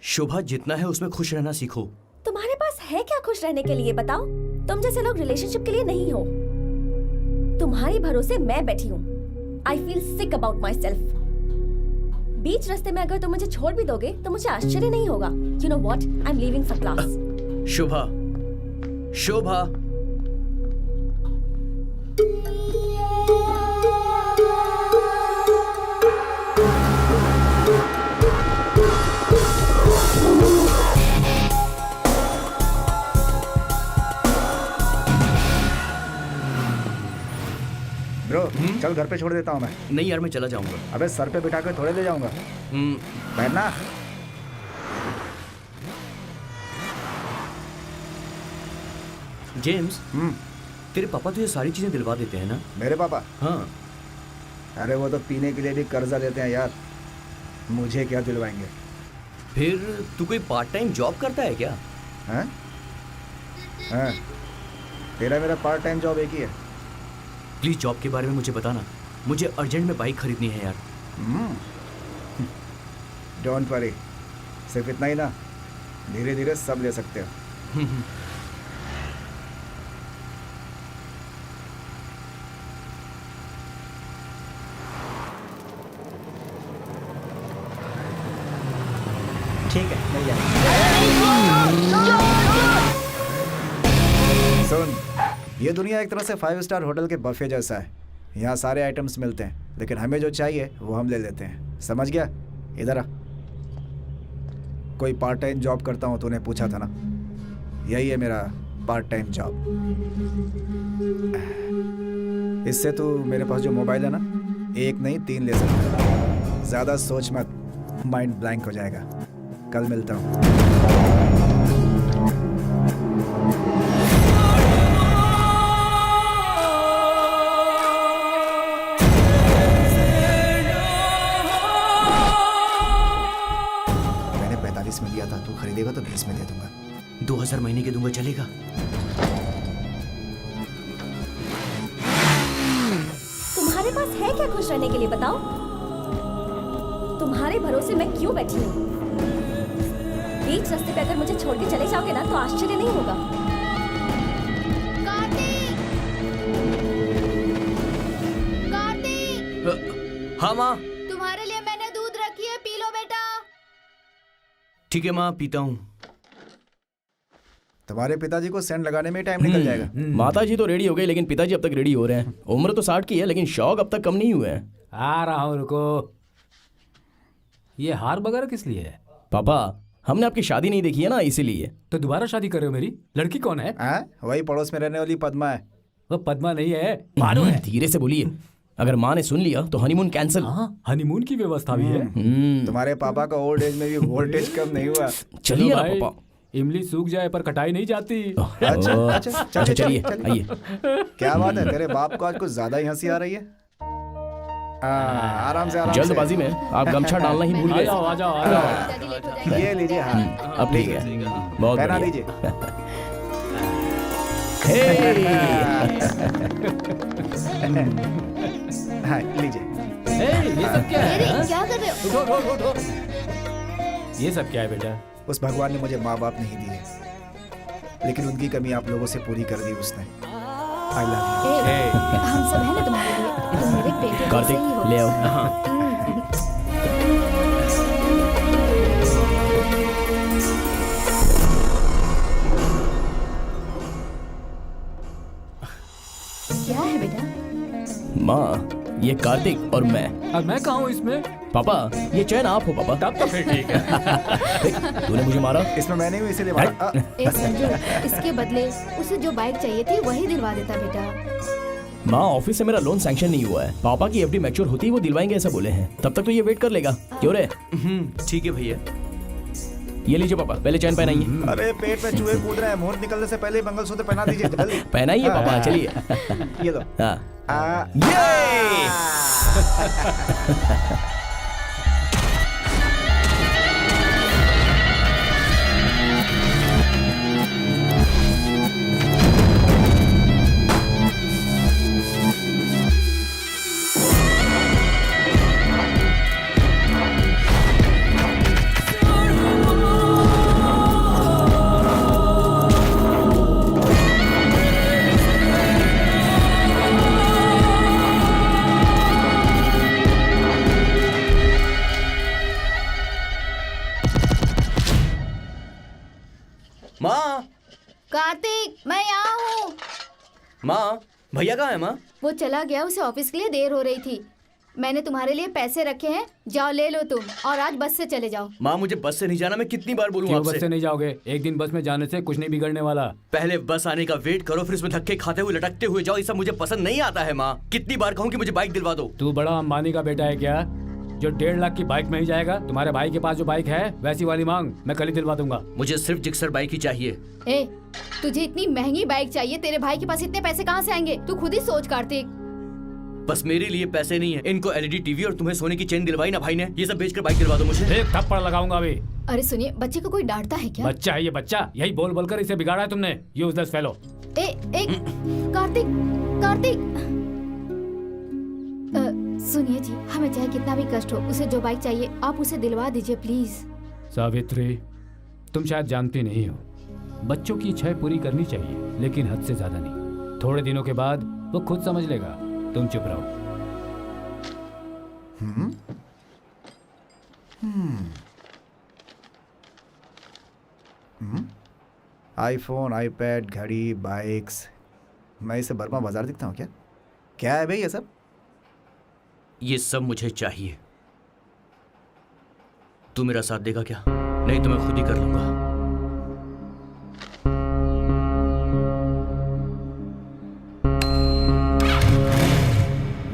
[SPEAKER 7] शोभा, जितना है उसमें खुश रहना सीखो।
[SPEAKER 9] तुम्हारे पास है क्या खुश रहने के लिए, बताओ? तुम जैसे लोग रिलेशनशिप के लिए नहीं हो। तुम्हारे भरोसे मैं बैठी हूँ। I feel sick about my self. बीच रास्ते में अगर तुम मुझे छोड़ भी दोगे तो मुझे आश्चर्य नहीं होगा। You know what, I am leaving for class.
[SPEAKER 7] Shobha, Shobha.
[SPEAKER 3] Bro, चल घर पे छोड़ देता हूँ मैं।
[SPEAKER 7] नहीं यार, मैं चला जाऊंगा।
[SPEAKER 3] अबे सर पे बिठा कर थोड़े ले जाऊंगा। बैठना।
[SPEAKER 7] जेम्स, तेरे पापा तो ये सारी चीजें दिलवा देते हैं ना?
[SPEAKER 3] मेरे पापा?
[SPEAKER 7] हाँ।
[SPEAKER 3] अरे वो तो पीने के लिए भी कर्जा लेते हैं यार, मुझे क्या दिलवाएंगे?
[SPEAKER 7] फिर तू कोई पार्ट टाइम जॉब करता है क्या?
[SPEAKER 3] हैं? हाँ, तेरा मेरा पार्ट टाइम जॉब एक ही है।
[SPEAKER 7] प्लीज जॉब के बारे में मुझे बताना, मुझे अर्जेंट में बाइक खरीदनी है यार।
[SPEAKER 3] डोंट वरी, सिर्फ इतना ही ना, धीरे धीरे सब ले सकते हो।
[SPEAKER 6] ठीक है, मिल जाएगा।
[SPEAKER 3] सुन, ये दुनिया एक तरह से 5 स्टार होटल के बफे जैसा है। यहाँ सारे आइटम्स मिलते हैं, लेकिन हमें जो चाहिए वो हम ले लेते हैं। समझ गया? इधर आ। कोई पार्ट टाइम जॉब करता हूँ तूने पूछा था ना, यही है मेरा पार्ट टाइम जॉब। इससे तू मेरे पास जो मोबाइल है ना, 1 नहीं 3 ले सकता है। ज़्यादा सोच मत, माइंड ब्लैंक हो जाएगा। कल मिलता हूँ। मैंने 45 में दिया था, तू खरीदेगा तो 20 में दे दूंगा।
[SPEAKER 7] 2000 महीने के दूंगा, चलेगा?
[SPEAKER 9] तुम्हारे पास है क्या खुश रहने के लिए, बताओ? तुम्हारे भरोसे मैं क्यों बैठी हूँ? बीच रास्ते पे अगर मुझे छोड़ के चले जाओगे ना तो आश्चर्य नहीं होगा।
[SPEAKER 8] कार्तिक!
[SPEAKER 7] हाँ माँ।
[SPEAKER 8] तुम्हारे लिए मैंने दूध रखी है, पी लो बेटा।
[SPEAKER 7] ठीक है माँ, पीता हूँ।
[SPEAKER 3] तुम्हारे पिताजी को सेंट लगाने में टाइम निकल जाएगा।
[SPEAKER 1] माता जी तो रेडी हो गई, लेकिन पिताजी अब तक रेडी हो रहे हैं। उम्र तो 60 की है, लेकिन शौक अब तक कम नहीं हुए हैं।
[SPEAKER 5] आ रहा हूँ, रुको। ये हार वगैरह किस लिए है?
[SPEAKER 1] पापा, हमने आपकी शादी नहीं देखी है ना, इसीलिए।
[SPEAKER 5] तो दोबारा शादी कर रहे हो मेरी? लड़की कौन है?
[SPEAKER 3] वही पड़ोस में रहने वाली पद्मा है।
[SPEAKER 5] वो पद्मा नहीं है, मानो है।
[SPEAKER 1] धीरे से बोलिए, अगर माँ ने सुन लिया तो हनीमून कैंसिल।
[SPEAKER 5] हाँ, हनीमून की व्यवस्था भी है।
[SPEAKER 3] तुम्हारे पापा का ओल्ड एज में भी वोल्टेज कम नहीं हुआ।
[SPEAKER 1] चलिए ना
[SPEAKER 5] भाई,
[SPEAKER 1] पापा।
[SPEAKER 5] इमली सूख जाए पर कटाई नहीं जाती।
[SPEAKER 1] अच्छा चलिए, आइए।
[SPEAKER 3] क्या बात है, तेरे बाप को आज कुछ ज्यादा ही हंसी आ रही है। आराम से, आराम से।
[SPEAKER 1] जल्दबाजी में आप गमछा डालना ही भूल
[SPEAKER 5] आ
[SPEAKER 1] गए।
[SPEAKER 5] जाओ, आ जाओ, आ जाओ।
[SPEAKER 3] ये लीजिए। हाँ,
[SPEAKER 1] अब ठीक है, बहुत
[SPEAKER 3] पहना
[SPEAKER 1] बढ़िया।
[SPEAKER 3] लीजिए। हाँ, लीजिए।
[SPEAKER 5] ए, ये सब क्या है?
[SPEAKER 8] अरे
[SPEAKER 5] हाँ?
[SPEAKER 8] क्या कर रहे हो?
[SPEAKER 5] उठो, उठो, उठो। ये सब क्या है बेटा?
[SPEAKER 3] उस भगवान ने मुझे माँ बाप नहीं दिए, लेकिन उनकी कमी आप लोगों से पूरी कर दी उसने। आई लव यू।
[SPEAKER 8] ए, हम सब है ना तुम्हारे लिए। तुम मेरे बेटे जैसे
[SPEAKER 1] कार्तिक,
[SPEAKER 8] ही हो।
[SPEAKER 1] ले आओ।
[SPEAKER 8] क्या है बेटा?
[SPEAKER 1] माँ, ये कार्तिक और मैं।
[SPEAKER 5] अब मैं कहाँ हूँ इसमें?
[SPEAKER 1] पापा, ये चैन आप हो पापा।
[SPEAKER 5] तब तो फिर ठीक है।
[SPEAKER 1] तूने मुझे मारा।
[SPEAKER 3] इसमें मैंने भी इसीलिए मारा।
[SPEAKER 8] ए संजू, इसके बदले उसे जो बाइक चाहिए थी वही दिलवा देता बेटा।
[SPEAKER 1] माँ, ऑफिस से मेरा लोन सैंक्शन नहीं हुआ है। पापा की एफडी मैच्योर होती ही वो दिलवाएंगे ऐसा बोले हैं। तब तक तो ये वेट कर लेगा। क्यों रे?
[SPEAKER 7] ठीक है भैया।
[SPEAKER 1] ये लीजिए पापा, पहले चैन पहनाइए।
[SPEAKER 3] अरे पेट में चूहे कूद रहे हैं, मुहूर्त निकलने से पहले मंगलसूत्र पहना दीजिए जल्दी।
[SPEAKER 1] पहनाइए पापा, चलिए।
[SPEAKER 3] ये लो।
[SPEAKER 1] हाँ।
[SPEAKER 3] ये
[SPEAKER 7] माँ,
[SPEAKER 8] कार्तिक, मैं यहाँ हूँ।
[SPEAKER 7] माँ, भैया कहाँ है माँ?
[SPEAKER 8] वो चला गया, उसे ऑफिस के लिए देर हो रही थी। मैंने तुम्हारे लिए पैसे रखे हैं, जाओ ले लो तुम, और आज बस से चले जाओ।
[SPEAKER 7] माँ, मुझे बस से नहीं जाना। मैं कितनी बार बोलूँ
[SPEAKER 5] क्यों
[SPEAKER 7] आपसे?
[SPEAKER 5] बस से नहीं जाओगे? एक दिन बस में जाने से कुछ नहीं बिगड़ने वाला।
[SPEAKER 7] पहले बस आने का वेट करो, फिर उसमें धक्के खाते हुए लटकते हुए जाओ। ये सब मुझे पसंद नहीं आता है माँ। कितनी बार कहूँ कि मुझे बाइक दिलवा दो।
[SPEAKER 5] तू बड़ा अंबानी का बेटा है क्या, जो 1.5 लाख की बाइक में ही जाएगा? तुम्हारे भाई के पास जो बाइक है वैसी वाली मांग, मैं कल ही दिलवा दूंगा।
[SPEAKER 7] मुझे सिर्फ जिक्सर बाइक ही चाहिए।
[SPEAKER 8] ए, तुझे इतनी महंगी बाइक चाहिए? तेरे भाई के पास इतने पैसे कहाँ से आएंगे? तू खुद ही सोच कार्तिक।
[SPEAKER 7] बस मेरे लिए पैसे नहीं है। इनको एलईडी टीवी और तुम्हें सोने की चेन दिलवाई ना भाई ने। ये सब बेचकर बाइक दिलवा दो मुझे।
[SPEAKER 5] एक थप्पड़ लगाऊंगा अभी।
[SPEAKER 8] अरे सुनिए, बच्चे को कोई डांटता है क्या?
[SPEAKER 5] बच्चा है ये बच्चा, यही बोल बोलकर इसे बिगाड़ा है तुमने, यूजलेस फेलो।
[SPEAKER 8] कार्तिक, कार्तिक। सुनिए जी, हमें चाहे कितना भी कष्ट हो, उसे जो बाइक चाहिए आप उसे दिलवा दीजिए प्लीज।
[SPEAKER 5] सावित्री, तुम शायद जानती नहीं हो, बच्चों की इच्छाएं पूरी करनी चाहिए, लेकिन हद से ज्यादा नहीं। थोड़े दिनों के बाद वो खुद समझ लेगा। तुम चुप रहो।
[SPEAKER 3] आईफोन, आईपैड, घड़ी, बाइक्स। मैं इसे बर्मा बाजार दिखता हूँ क्या? क्या है भाई ये सब?
[SPEAKER 7] ये सब मुझे चाहिए। तू मेरा साथ देगा क्या? नहीं तो मैं खुद ही कर लूंगा।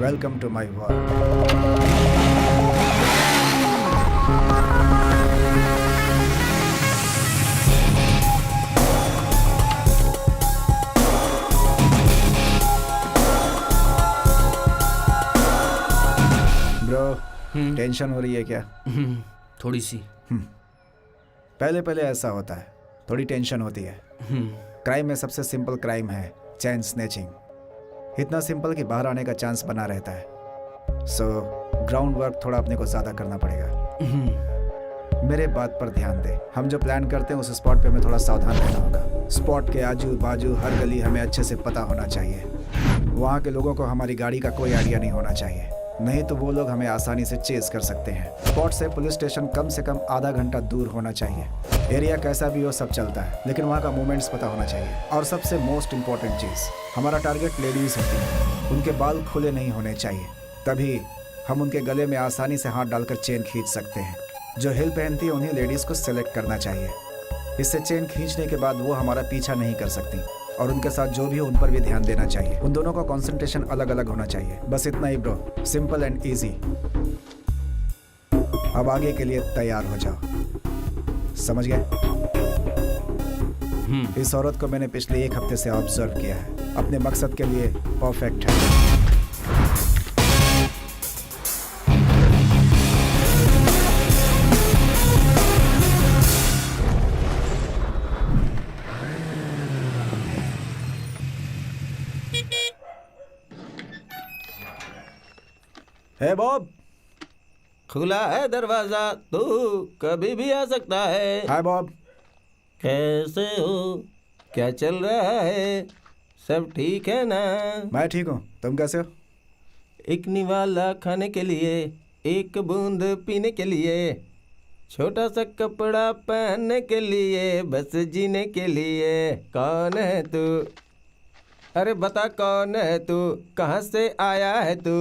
[SPEAKER 3] Welcome to my world. Bro, tension हो रही है क्या?
[SPEAKER 7] थोड़ी सी।
[SPEAKER 3] पहले पहले ऐसा होता है, थोड़ी टेंशन होती है। क्राइम में सबसे सिंपल क्राइम है चैन स्नैचिंग। इतना सिंपल कि बाहर आने का चांस बना रहता है। सो ग्राउंड वर्क थोड़ा अपने को ज़्यादा करना पड़ेगा। मेरे बात पर ध्यान दे। हम जो प्लान करते हैं उस स्पॉट पे हमें थोड़ा सावधान रहना होगा। स्पॉट के आजू बाजू हर गली हमें अच्छे से पता होना चाहिए। वहाँ के लोगों को हमारी गाड़ी का कोई आइडिया नहीं होना चाहिए। नहीं तो वो लोग हमें आसानी से चेस कर सकते हैं। स्पॉट से पुलिस स्टेशन कम से कम आधा घंटा दूर होना चाहिए। एरिया कैसा भी हो सब चलता है, लेकिन वहाँ का मूवमेंट्स पता होना चाहिए। और सबसे मोस्ट इम्पोर्टेंट चीज़, हमारा टारगेट लेडीज होती है। उनके बाल खुले नहीं होने चाहिए, तभी हम उनके गले में आसानी से हाथ डालकर चेन खींच सकते हैं। जो हिल पहनती है उन्हीं लेडीज़ को सिलेक्ट करना चाहिए। इससे चेन खींचने के बाद वो हमारा पीछा नहीं कर सकती, और उनके साथ जो भी हो उन पर भी ध्यान देना चाहिए। उन दोनों का कंसंट्रेशन अलग अलग होना चाहिए। बस इतना ही ब्रो, सिंपल एंड इजी। अब आगे के लिए तैयार हो जाओ, समझ गए? इस औरत को मैंने पिछले 1 हफ्ते से ऑब्जर्व किया है, अपने मकसद के लिए परफेक्ट है। हे बॉब,
[SPEAKER 2] खुला है दरवाजा, तू कभी भी आ सकता है।
[SPEAKER 3] हाय बॉब।
[SPEAKER 2] कैसे हो, क्या चल रहा है, सब ठीक है ना?
[SPEAKER 3] मैं ठीक हूँ, तुम कैसे हो?
[SPEAKER 2] एक निवाला खाने के लिए, एक बूंद पीने के लिए, छोटा सा कपड़ा पहनने के लिए, बस जीने के लिए। कौन है तू? अरे बता कौन है तू, कहाँ से आया है तू?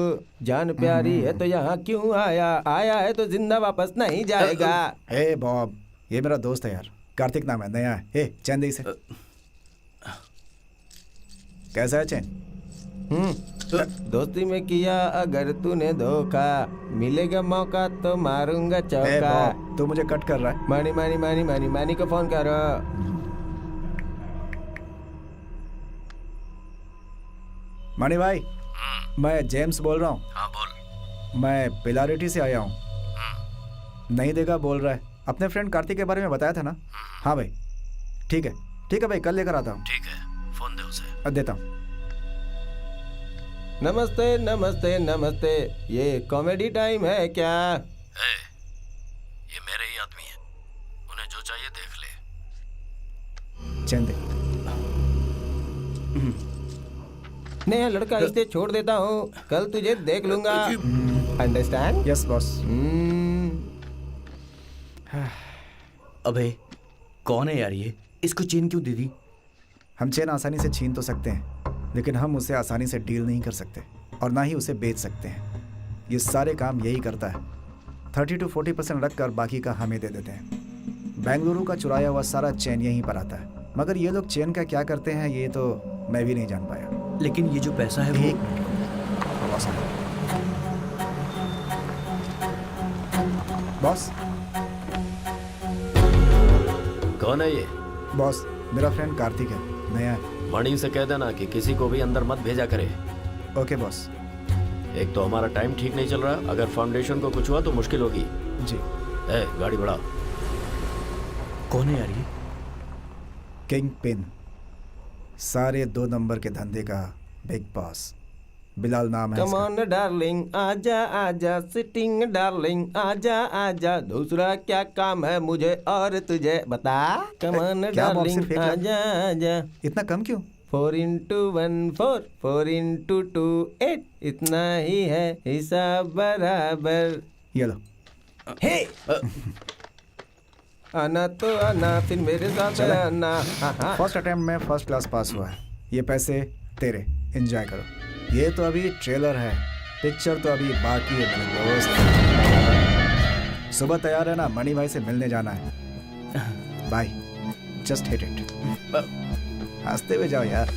[SPEAKER 2] जान प्यारी है तो यहाँ क्यों आया? आया है तो जिंदा वापस नहीं जाएगा।
[SPEAKER 3] हे बॉब, ये मेरा दोस्त है यार, कार्तिक नाम है, नया है। हे चैन दे इसे। कैसा है चैन?
[SPEAKER 2] दोस्ती में किया अगर तूने धोखा, मिलेगा मौका तो मारूंगा
[SPEAKER 3] हे
[SPEAKER 2] चौका।
[SPEAKER 3] बॉब, तू मुझे कट कर रहा है।
[SPEAKER 2] मानी मानी मानी मानी मानी को फोन करो।
[SPEAKER 3] मानी भाई, मैं जेम्स बोल रहा हूँ।
[SPEAKER 7] हाँ बोल।
[SPEAKER 3] मैं पिलारिटी से आया हूँ। नहीं देखा बोल रहा है। अपने फ्रेंड कार्तिक के बारे में बताया था ना? हाँ भाई, ठीक है भाई, कल लेकर आता हूँ।
[SPEAKER 7] ठीक है, फोन दे उसे।
[SPEAKER 3] देता हूँ।
[SPEAKER 2] नमस्ते नमस्ते नमस्ते, ये कॉमेडी टाइम है क्या?
[SPEAKER 7] ये मेरे ही आदमी है, उन्हें जो चाहिए देख ले।
[SPEAKER 3] चैन दे।
[SPEAKER 2] नया लड़का इसे छोड़ देता हूँ, कल तुझे देख लूंगा। अंडरस्टैंड?
[SPEAKER 3] Yes boss.
[SPEAKER 7] अबे कौन है यार ये? इसको चेन क्यों दे दी?
[SPEAKER 3] हम चेन आसानी से छीन तो सकते हैं, लेकिन हम उसे आसानी से डील नहीं कर सकते, और ना ही उसे बेच सकते हैं। ये सारे काम यही करता है। 30 to 40% रख कर बाकी का हमें दे देते हैं। बेंगलुरु का चुराया हुआ सारा चेन यहीं पर आता है, मगर ये लोग चेन का क्या करते हैं ये तो मैं भी नहीं जान पाया।
[SPEAKER 7] लेकिन ये जो पैसा है वो...
[SPEAKER 3] एक मिनट बॉस।
[SPEAKER 10] कौन है ये?
[SPEAKER 3] बॉस, मेरा फ्रेंड कार्तिक है, नया है।
[SPEAKER 10] मणि से कह देना कि किसी को भी अंदर मत भेजा करे।
[SPEAKER 3] Okay boss.
[SPEAKER 10] एक तो हमारा टाइम ठीक नहीं चल रहा, अगर फाउंडेशन को कुछ हुआ तो मुश्किल होगी।
[SPEAKER 3] जी।
[SPEAKER 10] गाड़ी बढ़ाओ।
[SPEAKER 7] कौन है यार ये?
[SPEAKER 3] किंग पिन, सारे 2 नंबर के धंधे का बिग बॉस। बिलाल नाम है
[SPEAKER 2] कम
[SPEAKER 3] इसका।
[SPEAKER 2] ऑन डार्लिंग, आजा आजा सिटिंग डार्लिंग, आजा आजा। दूसरा क्या काम है मुझे और तुझे बता? कम ऑन
[SPEAKER 3] क्या बॉस,
[SPEAKER 2] डार्लिंग,
[SPEAKER 3] सिर्फ एक लाख?
[SPEAKER 2] आजा आजा।
[SPEAKER 3] इतना कम क्यों?
[SPEAKER 2] 4 into 1 4, 4 into 2 8, इतना ही है हिसाब बराबर।
[SPEAKER 3] ये लो।
[SPEAKER 2] हे आना तो आना, फिर मेरे साथ
[SPEAKER 3] चले।
[SPEAKER 2] आना। हाँ।
[SPEAKER 3] फर्स्ट अटेम्प्ट में फर्स्ट क्लास पास हुआ है। ये पैसे तेरे, एंजॉय करो। ये तो अभी ट्रेलर है, पिक्चर तो अभी बाकी है मेरे दोस्त। सुबह तैयार है ना? मणि भाई से मिलने जाना है। Bye, just hit it. हंसते हुए जाओ यार।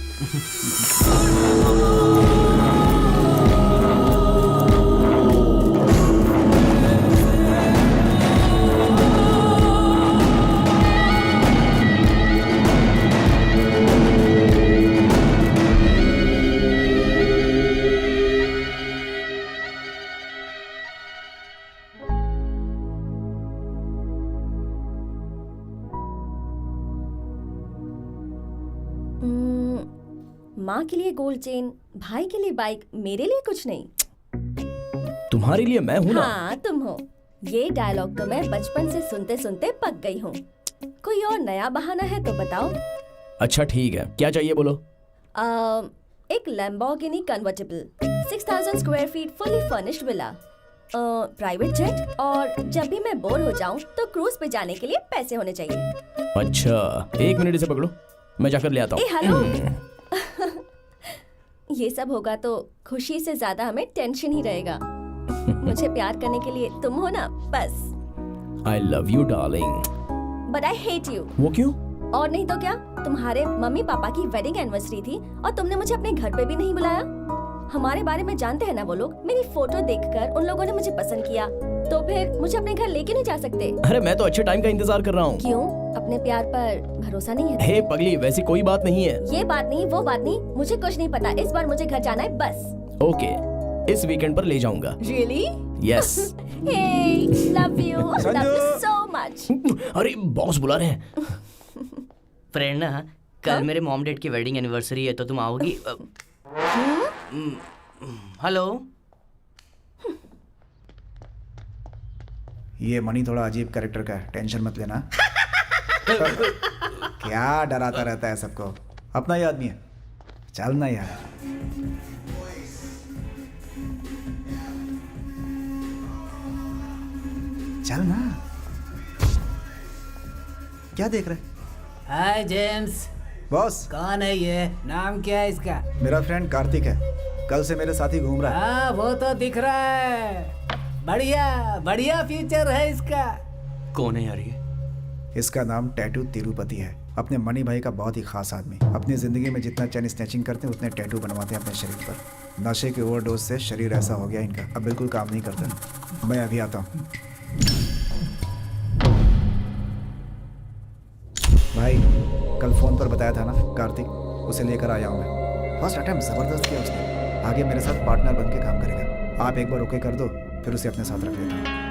[SPEAKER 9] माँ के लिए गोल्ड चेन, भाई के लिए बाइक, मेरे लिए कुछ नहीं।
[SPEAKER 1] तुम्हारे लिए मैं हूं ना।
[SPEAKER 9] हाँ तुम हो। ये डायलॉग तो मैं बचपन से सुनते सुनते पक गई हूँ। कोई और नया बहाना है तो बताओ।
[SPEAKER 1] अच्छा ठीक है, क्या चाहिए बोलो।
[SPEAKER 9] एक Lamborghini convertible 6000 square feet fully furnished villa, private jet, और जब भी मैं बोर हो जाऊं तो क्रूज पे जाने के लिए पैसे होने चाहिए।
[SPEAKER 1] अच्छा, 1 मिनट इसे पकड़ो, मैं जाकर ले आता
[SPEAKER 9] ए
[SPEAKER 1] हूँ।
[SPEAKER 9] हेलो। ये सब होगा तो खुशी से ज्यादा हमें टेंशन ही रहेगा। मुझे प्यार करने के लिए तुम हो ना, बस।
[SPEAKER 1] आई love you darling.
[SPEAKER 9] But I hate you.
[SPEAKER 1] वो क्यों?
[SPEAKER 9] और नहीं तो क्या, तुम्हारे मम्मी पापा की वेडिंग एनिवर्सरी थी और तुमने मुझे अपने घर पे भी नहीं बुलाया। हमारे बारे में जानते हैं ना वो लोग, मेरी फोटो देखकर उन लोगों ने मुझे पसंद किया, तो फिर मुझे अपने घर लेके नहीं जा सकते?
[SPEAKER 1] अरे मैं तो अच्छे टाइम का इंतजार कर रहा हूँ।
[SPEAKER 9] क्यों? अपने प्यार पर भरोसा नहीं है?
[SPEAKER 1] हे पगली, वैसी कोई बात नहीं है।
[SPEAKER 9] ये बात नहीं, वो बात नहीं, मुझे कुछ नहीं पता। इस बार मुझे घर जाना है बस।
[SPEAKER 1] ओके, इस वीकेंड पर ले जाऊंगा।
[SPEAKER 9] Really?
[SPEAKER 1] Yes.
[SPEAKER 9] Hey, love you so much.
[SPEAKER 1] अरे बॉस बुला रहे हैं।
[SPEAKER 4] प्रेरणा, कल मेरे मॉम डैड की वेडिंग एनिवर्सरी है, तो तुम आओगी? हेलो।
[SPEAKER 3] ये मनी थोड़ा अजीब कैरेक्टर का है, टेंशन मत लेना। क्या डराता रहता है सबको, अपना ही आदमी है। चल ना यार। चल ना। क्या देख रहे?
[SPEAKER 11] हाय जेम्स।
[SPEAKER 3] बॉस,
[SPEAKER 11] कौन है ये? नाम क्या है इसका?
[SPEAKER 3] मेरा फ्रेंड कार्तिक है, कल से मेरे साथ ही घूम रहा है।
[SPEAKER 11] हाँ वो तो दिख रहा है, बढ़िया बढ़िया फ्यूचर है इसका।
[SPEAKER 7] कौन है यार ये?
[SPEAKER 3] इसका नाम टैटू तिरुपति है, अपने मनी भाई का बहुत ही खास आदमी। अपनी जिंदगी में जितना चैन स्नैचिंग करते हैं उतने टैटू बनवाते हैं अपने शरीर पर। नशे के ओवरडोज से शरीर ऐसा हो गया इनका, अब बिल्कुल काम नहीं करता। मैं अभी आता हूँ। भाई, कल फोन पर बताया था ना कार्तिक, उसे लेकर आया हूँ मैं। फर्स्ट अटेम्प्ट जबरदस्त किया उसने, आगे मेरे साथ पार्टनर बन के काम करेगा। आप एक बार ओके कर दो, फिर उसे अपने साथ रख लेता हूँ।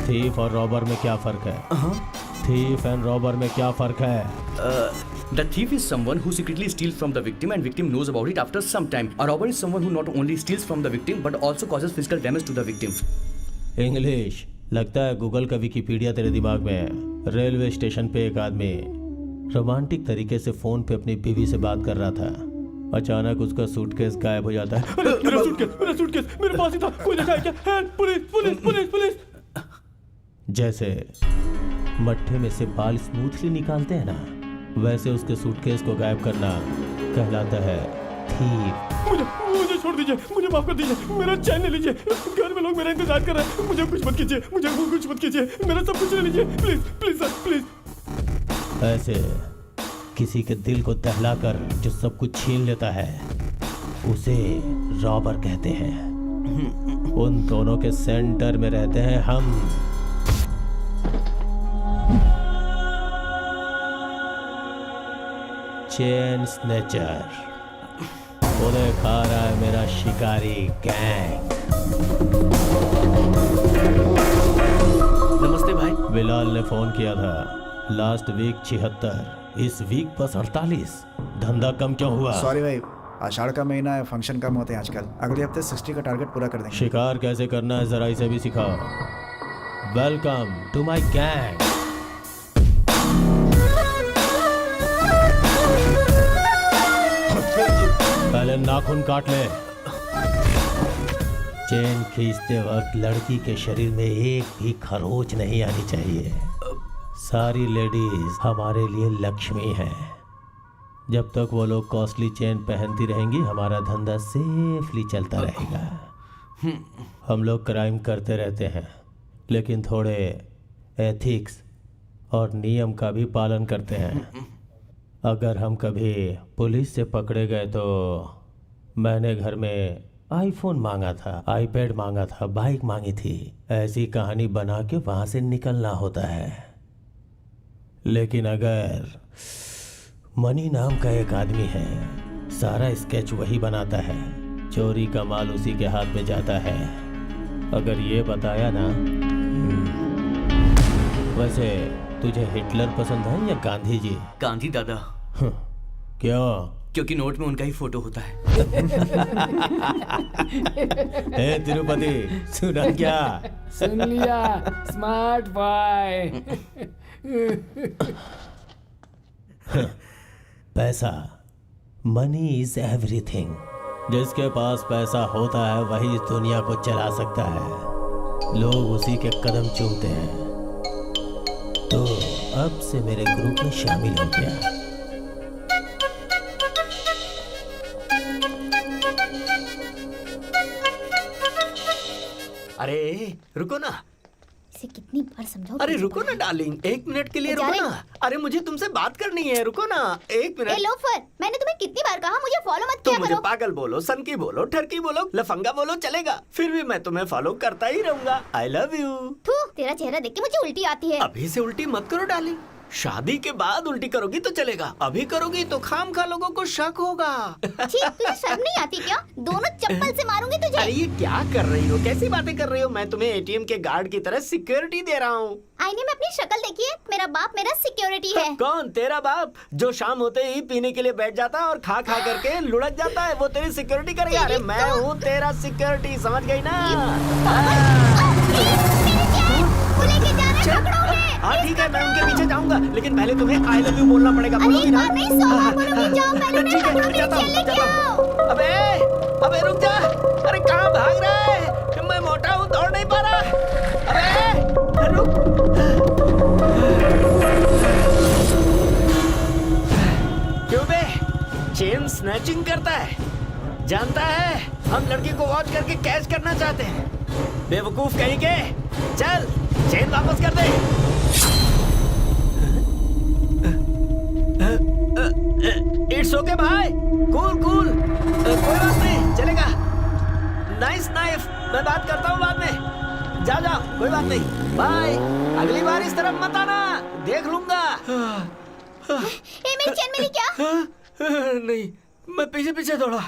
[SPEAKER 10] थीफ और रॉबर में क्या फर्क है? थीफ एंड रॉबर में क्या फर्क है?
[SPEAKER 7] The thief is someone who secretly steals from the victim and victim knows about it after some time. A robber is someone who not only steals from the victim but also causes physical damage to the victim.
[SPEAKER 10] English लगता है Google का Wikipedia तेरे दिमाग में है। Railway station पे एक आदमी रोमांटिक तरीके से फोन पे अपनी बीवी से बात कर रहा था। अचानक उसका सूटकेस गायब हो जाता है।
[SPEAKER 2] मेरा सूटकेस मेरे पास ही था, कोई देखा है क्या? Help, police police police police.
[SPEAKER 10] जैसे मट्ठे में से बाल स्मूथली निकालते हैं ना, वैसे उसके सूटकेस को गायब करना कहलाता है थीफ।
[SPEAKER 2] मुझे छोड़ दीजिए, मुझे माफ कर दीजिए, मेरा चैन ले लीजिए। घर में लोग मेरा इंतजार कर रहे हैं, मुझे कुछ मत कीजिए, मुझे कुछ मत कीजिए, मेरा सब कुछ ले लीजिए, प्लीज प्लीज सर प्लीज।
[SPEAKER 10] ऐसे किसी के दिल को दहलाकर जो सब कुछ छीन लेता है उसे रॉबर कहते हैं। उन दोनों के सेंटर में रहते हैं हम। Chain snatcher. उन्हें खा रहा है मेरा शिकारी गैंग।
[SPEAKER 7] नमस्ते भाई।
[SPEAKER 10] बिलाल ने फोन किया था, लास्ट वीक 76, इस वीक बस 48। धंधा कम क्यों हुआ?
[SPEAKER 3] सॉरी भाई, आषाढ़ का महीना है, फंक्शन कम होते हैं आजकल। अगले हफ्ते 60 का टारगेट पूरा कर देंगे।
[SPEAKER 10] शिकार कैसे करना है जरा इसे भी सिखाओ। Welcome to my gang. पहले नाखून काट ले। चेन खींचते वक्त लड़की के शरीर में एक भी खरोच नहीं आनी चाहिए। सारी लेडीज हमारे लिए लक्ष्मी हैं। जब तक वो लोग कॉस्टली चेन पहनती रहेंगी हमारा धंधा सेफली चलता रहेगा। हम लोग क्राइम करते रहते हैं लेकिन थोड़े एथिक्स और नियम का भी पालन करते हैं। अगर हम कभी पुलिस से पकड़े गए तो मैंने घर में आईफोन मांगा था, आईपैड मांगा था, बाइक मांगी थी। ऐसी कहानी बना के वहाँ से निकलना होता है। लेकिन अगर मनी नाम का एक आदमी है, सारा स्केच वही बनाता है, चोरी का माल उसी के हाथ में जाता है। अगर ये बताया ना। वैसे तुझे हिटलर पसंद है या गांधी जी?
[SPEAKER 7] गांधी दादा।
[SPEAKER 10] क्यों?
[SPEAKER 7] क्योंकि नोट में उनका ही फोटो होता है।
[SPEAKER 10] ए तिरुपति, सुना क्या?
[SPEAKER 11] सुन लिया स्मार्ट बॉय।
[SPEAKER 10] पैसा, मनी इज एवरीथिंग। जिसके पास पैसा होता है वही इस दुनिया को चला सकता है। लोग उसी के कदम चूमते हैं। तो अब से मेरे ग्रुप में शामिल हो गया।
[SPEAKER 6] अरे रुको ना,
[SPEAKER 8] इसे कितनी बार समझाओ?
[SPEAKER 6] अरे रुको ना डार्लिंग, 1 मिनट के लिए रुको ना। अरे मुझे तुमसे बात करनी है, रुको ना 1 मिनट।
[SPEAKER 8] ए लोफर, मैंने तुम्हें कितनी बार कहा मुझे फॉलो मत
[SPEAKER 6] तुम
[SPEAKER 8] किया
[SPEAKER 6] मुझे
[SPEAKER 8] करो।
[SPEAKER 6] पागल बोलो, सनकी बोलो, ठरकी बोलो, लफंगा बोलो, चलेगा। फिर भी मैं तुम्हें फॉलो करता ही रहूंगा। आई लव यू।
[SPEAKER 8] थू, तेरा चेहरा देख के मुझे उल्टी आती है।
[SPEAKER 6] अभी से उल्टी मत करो डार्लिंग, शादी के बाद उल्टी करोगी तो चलेगा, अभी करोगी तो खामखा लोगों को शक होगा।
[SPEAKER 8] छी, तुझे शर्म नहीं आती क्या? दोनों चप्पल से मारूंगी तुझे।
[SPEAKER 6] अरे ये क्या कर रही हो, कैसी बातें कर रही हो? मैं तुम्हें एटीएम के गार्ड की तरह सिक्योरिटी दे रहा हूँ।
[SPEAKER 8] आईने में अपनी शक्ल देखिए, मेरा बाप मेरा सिक्योरिटी है।
[SPEAKER 6] कौन? तेरा बाप, जो शाम होते ही पीने के लिए बैठ जाता है और खा खा करके लुढ़क जाता है, वो तेरी सिक्योरिटी करेगा। अरे मैं हूँ तेरा सिक्योरिटी, समझ गई ना? हाँ ठीक है, मैं उनके पीछे जाऊंगा, लेकिन पहले तुम्हें आई लव यू बोलना पड़ेगा। बोलोगी ना? ठीक है, जाता हूँ। अबे अबे रुक जा, अरे कहाँ भाग रहा है? मैं मोटा हूँ, दौड़ नहीं पा रहा। अबे रुक। क्यों बे? चेन स्नैचिंग करता है, जानता है हम लड़की को वॉच करके कैच करना चाहते हैं। बेवकूफ कहीं के, चल चेन वापस कर दे। इट्स ओके भाई, कूल कूल, कोई बात नहीं, चलेगा। नाइस नाइफ, मैं बात करता हूँ बाद में। जाओ जाओ, कोई बात नहीं, बाय। अगली बार इस तरफ मत आना, देख लूंगा।
[SPEAKER 8] मेरी चेन मिली क्या?
[SPEAKER 6] नहीं, मैं पीछे पीछे दौड़ा,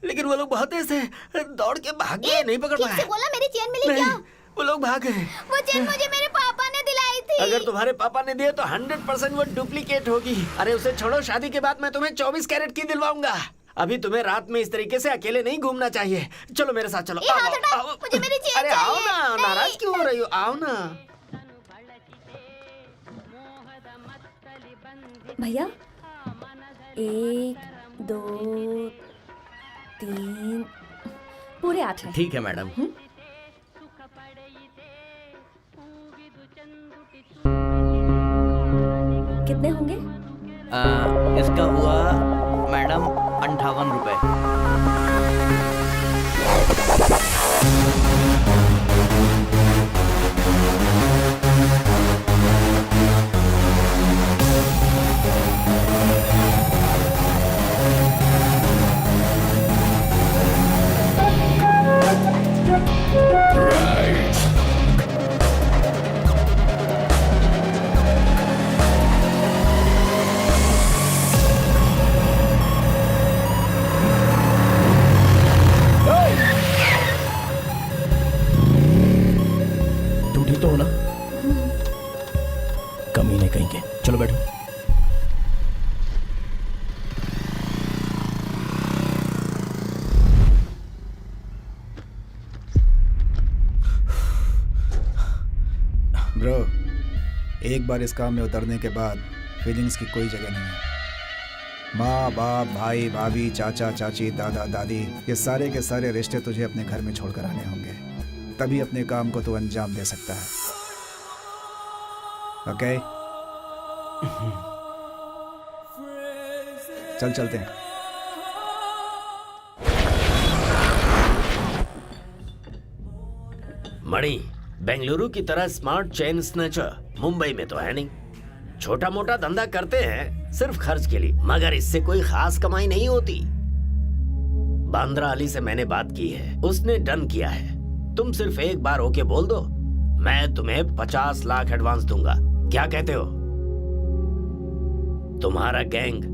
[SPEAKER 6] लेकिन वो लोग बहुत तेज थे, दौड़ के भाग गए, नहीं पकड़ पाया।
[SPEAKER 8] ठीक से बोला, मेरी चेन मिली क्या?
[SPEAKER 6] वो लोग भाग गए।
[SPEAKER 8] वो चेन मुझे मेरे पापा ने दिलाई थी।
[SPEAKER 6] अगर तुम्हारे पापा ने दिए तो 100% वो डुप्लीकेट होगी। अरे उसे छोड़ो, शादी के बाद मैं तुम्हें 24 कैरेट की दिलवाऊंगा। अभी तुम्हें रात में इस तरीके से अकेले नहीं घूमना चाहिए। चलो मेरे साथ चलो। आओ,
[SPEAKER 8] मुझे मेरी चेन
[SPEAKER 6] अरे आओ ना, नाराज क्यों हो रही हो? आओ ना।
[SPEAKER 9] भैया 1 2 3 पूरे 8 है।
[SPEAKER 7] ठीक है मैडम।
[SPEAKER 9] कितने होंगे?
[SPEAKER 7] इसका हुआ मैडम 58 रुपए।
[SPEAKER 1] तू ठीक तो हो ना? कमीने कहीं के, चलो बैठो।
[SPEAKER 3] ब्रो, एक बार इस काम में उतरने के बाद फीलिंग्स की कोई जगह नहीं है। माँ बाप, भाई भाभी, चाचा चाची, दादा दादी, ये सारे के सारे रिश्ते तुझे अपने घर में छोड़कर आने होंगे, तभी अपने काम को तू अंजाम दे सकता है। ओके, चल चलते हैं।
[SPEAKER 6] मणि, बेंगलुरु की तरह स्मार्ट चेन स्नैचर मुंबई में तो है नहीं। छोटा मोटा धंधा करते हैं सिर्फ खर्च के लिए, मगर इससे कोई खास कमाई नहीं होती। बांद्रा अली से मैंने बात की है, उसने डन किया है। तुम सिर्फ एक बार ओके बोल दो, मैं तुम्हें 50 लाख एडवांस दूंगा। क्या कहते हो? तुम्हारा गैंग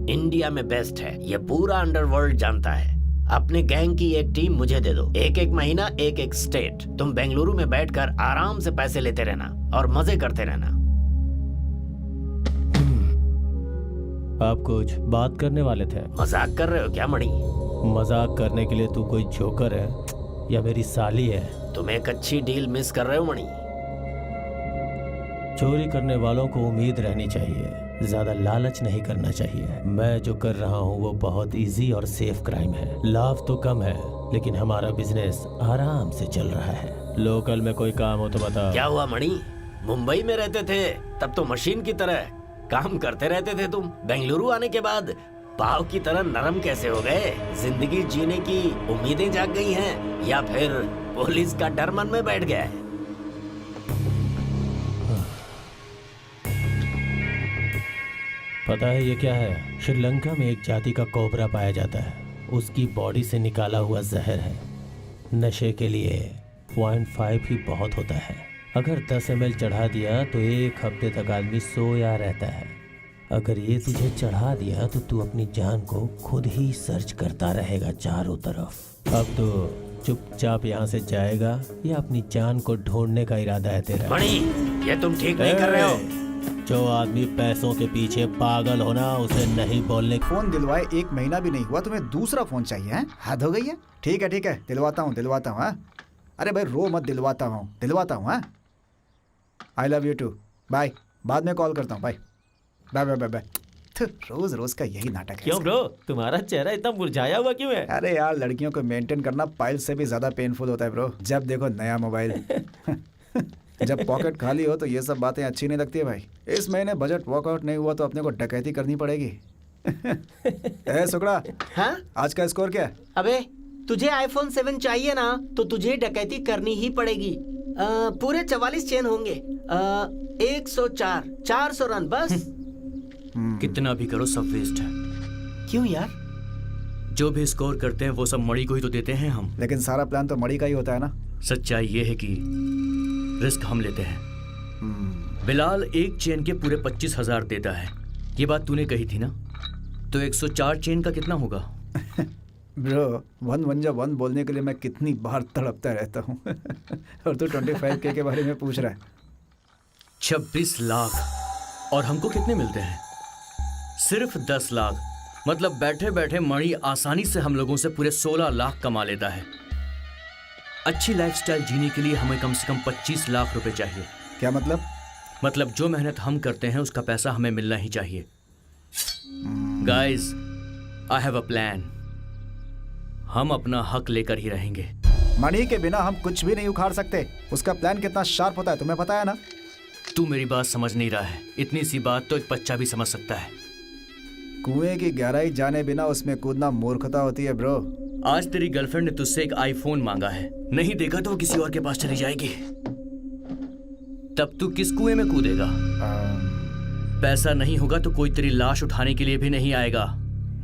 [SPEAKER 6] इंडिया में बेस्ट है, यह पूरा अंडरवर्ल्ड जानता है। अपने गैंग की एक टीम मुझे दे दो, एक महीना एक स्टेट। तुम बेंगलुरु में बैठकर आराम से पैसे लेते रहना और मजे करते रहना।
[SPEAKER 10] आप कुछ बात करने वाले थे?
[SPEAKER 6] मजाक कर रहे हो क्या मणि?
[SPEAKER 10] मजाक करने के लिए तू कोई जोकर है या मेरी साली है?
[SPEAKER 6] तुम एक अच्छी डील मिस कर रहे हो मणि।
[SPEAKER 10] चोरी करने वालों को उम्मीद रहनी चाहिए, ज्यादा लालच नहीं करना चाहिए। मैं जो कर रहा हूँ वो बहुत इजी और सेफ क्राइम है। लाभ तो कम है लेकिन हमारा बिजनेस आराम से चल रहा है। लोकल में कोई काम हो तो बता।
[SPEAKER 6] क्या हुआ मणि? मुंबई में रहते थे तब तो मशीन की तरह काम करते रहते थे तुम। बेंगलुरु आने के बाद पाव की तरह नरम कैसे हो गए? जिंदगी जीने की उम्मीदें जाग गई हैं या फिर पुलिस का डर मन में बैठ गया है?
[SPEAKER 10] पता है ये क्या है? श्रीलंका में एक जाति का कोबरा पाया जाता है। उसकी बॉडी से निकाला हुआ जहर है। नशे के लिए 0.5 ही बहुत होता है। अगर 10 ml चढ़ा दिया तो 1 हफ्ते तक आदमी सोया रहता है। अगर ये तुझे चढ़ा दिया तो तू अपनी जान को खुद ही सर्च करता रहेगा चारों तरफ। अब तो चुपचाप यहाँ से जाएगा या अपनी जान को ढूंढने का इरादा है तेरा?
[SPEAKER 6] मणि, ये तुम ठीक नहीं कर रहे हो।
[SPEAKER 10] जो आदमी पैसों के पीछे पागल होना उसे नहीं बोलने।
[SPEAKER 3] फोन दिलवाए 1 महीना भी नहीं हुआ, तुम्हें दूसरा फोन चाहिए है? हद हो गई है। ठीक है दिलवाता हूँ हाँ? अरे भाई रो मत, दिलवाता हूँ हाँ? I love you too, bye. बाद में कॉल करता हूँ, बाय बाय बाय बाय। रोज रोज का यही नाटक है।
[SPEAKER 2] क्यों ब्रो, तुम्हारा चेहरा इतना मुरझाया हुआ क्यों है?
[SPEAKER 3] अरे यार, लड़कियों को मेंटेन करना पाइल से भी ज्यादा पेनफुल होता है ब्रो। जब देखो नया मोबाइल जब पॉकेट खाली हो तो ये सब बातें अच्छी नहीं लगती है भाई। इस महीने बजट वर्कआउट नहीं हुआ तो अपने को डकैती करनी पड़ेगी। ए सुकड़ा,
[SPEAKER 6] हाँ?
[SPEAKER 3] आज का स्कोर क्या है?
[SPEAKER 6] अबे तुझे आईफोन 7 चाहिए ना तो तुझे डकैती करनी ही पड़ेगी। पूरे 44 चेन होंगे। 104 400 रन बस।
[SPEAKER 7] कितना भी करो सब वेस्ट है।
[SPEAKER 6] क्यों यार?
[SPEAKER 7] जो भी स्कोर करते हैं वो सब मणि को ही तो देते हैं हम।
[SPEAKER 3] लेकिन सारा प्लान तो मणि का ही होता है ना।
[SPEAKER 7] सच्चाई ये है कि रिस्क हम लेते हैं। बिलाल एक चेन के पूरे 25,000 देता है। ये बात तूने कही थी ना? तो 104 चेन का कितना होगा?
[SPEAKER 3] ब्रो 1 बोलने के लिए मैं कितनी बार तड़पता रहता हूँ और तू 25K के बारे में पूछ रहा है।
[SPEAKER 7] 26 लाख। और हमको कितने मिलते हैं? सिर्फ 10 लाख। मतलब बैठे बैठे मणि आसानी से हम लोगों से पूरे 16 लाख कमा लेता है। अच्छी लाइफस्टाइल जीने के लिए हमें कम से कम 25 लाख रुपए चाहिए।
[SPEAKER 3] क्या मतलब?
[SPEAKER 7] मतलब जो मेहनत हम करते हैं उसका पैसा हमें मिलना ही चाहिए। Guys, I have a plan. हम अपना हक लेकर ही रहेंगे।
[SPEAKER 3] मणि के बिना हम कुछ भी नहीं उखाड़ सकते। उसका प्लान कितना शार्प होता है तुम्हें पता है ना?
[SPEAKER 7] तू मेरी बात समझ नहीं रहा है। इतनी सी बात तो एक बच्चा भी समझ सकता है।
[SPEAKER 3] कुएं की गहराई जाने बिना उसमें कूदना मूर्खता होती है ब्रो।
[SPEAKER 7] आज तेरी गर्लफ्रेंड ने तुझसे एक आईफोन मांगा है, नहीं देगा तो वो किसी और के पास चली जाएगी। तब तू किस कुएं में कूदेगा? पैसा नहीं होगा तो कोई तेरी लाश उठाने के लिए भी नहीं आएगा।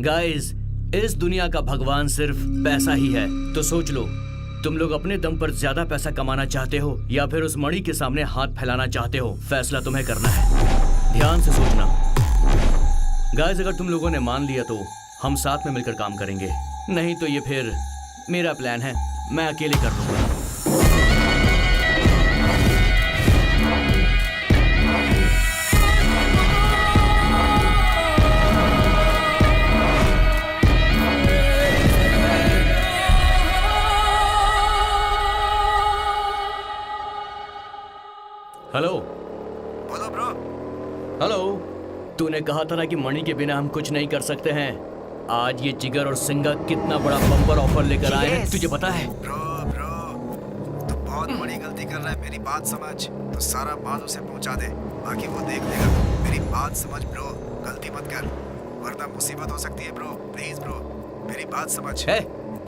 [SPEAKER 7] गाइस, इस दुनिया का भगवान सिर्फ पैसा ही है। तो सोच लो, तुम लोग अपने दम पर ज्यादा पैसा कमाना चाहते हो या फिर उस मणि के सामने हाथ फैलाना चाहते हो? फैसला तुम्हें करना है। ध्यान से सोचना। गाइस, अगर तुम लोगों ने मान लिया तो हम साथ में मिलकर काम करेंगे, नहीं तो ये फिर मेरा प्लान है, मैं अकेले कर लूंगा। हेलो।
[SPEAKER 3] बोलो ब्रो।
[SPEAKER 7] हेलो। तूने कहा था ना कि मणि के बिना हम कुछ नहीं कर सकते हैं। आज ये जिगर और सिंगा कितना बड़ा बम्पर ऑफर लेकर आए हैं, तुझे पता है?
[SPEAKER 3] ब्रो तू बहुत बड़ी गलती कर रहा है। मेरी बात समझ। तो सारा माल उसे पहुंचा दे, बाकी वो देख लेगा। मेरी बात समझ ब्रो, गलती मत कर वरना मुसीबत हो सकती है ब्रो। प्लीज ब्रो, मेरी बात समझ।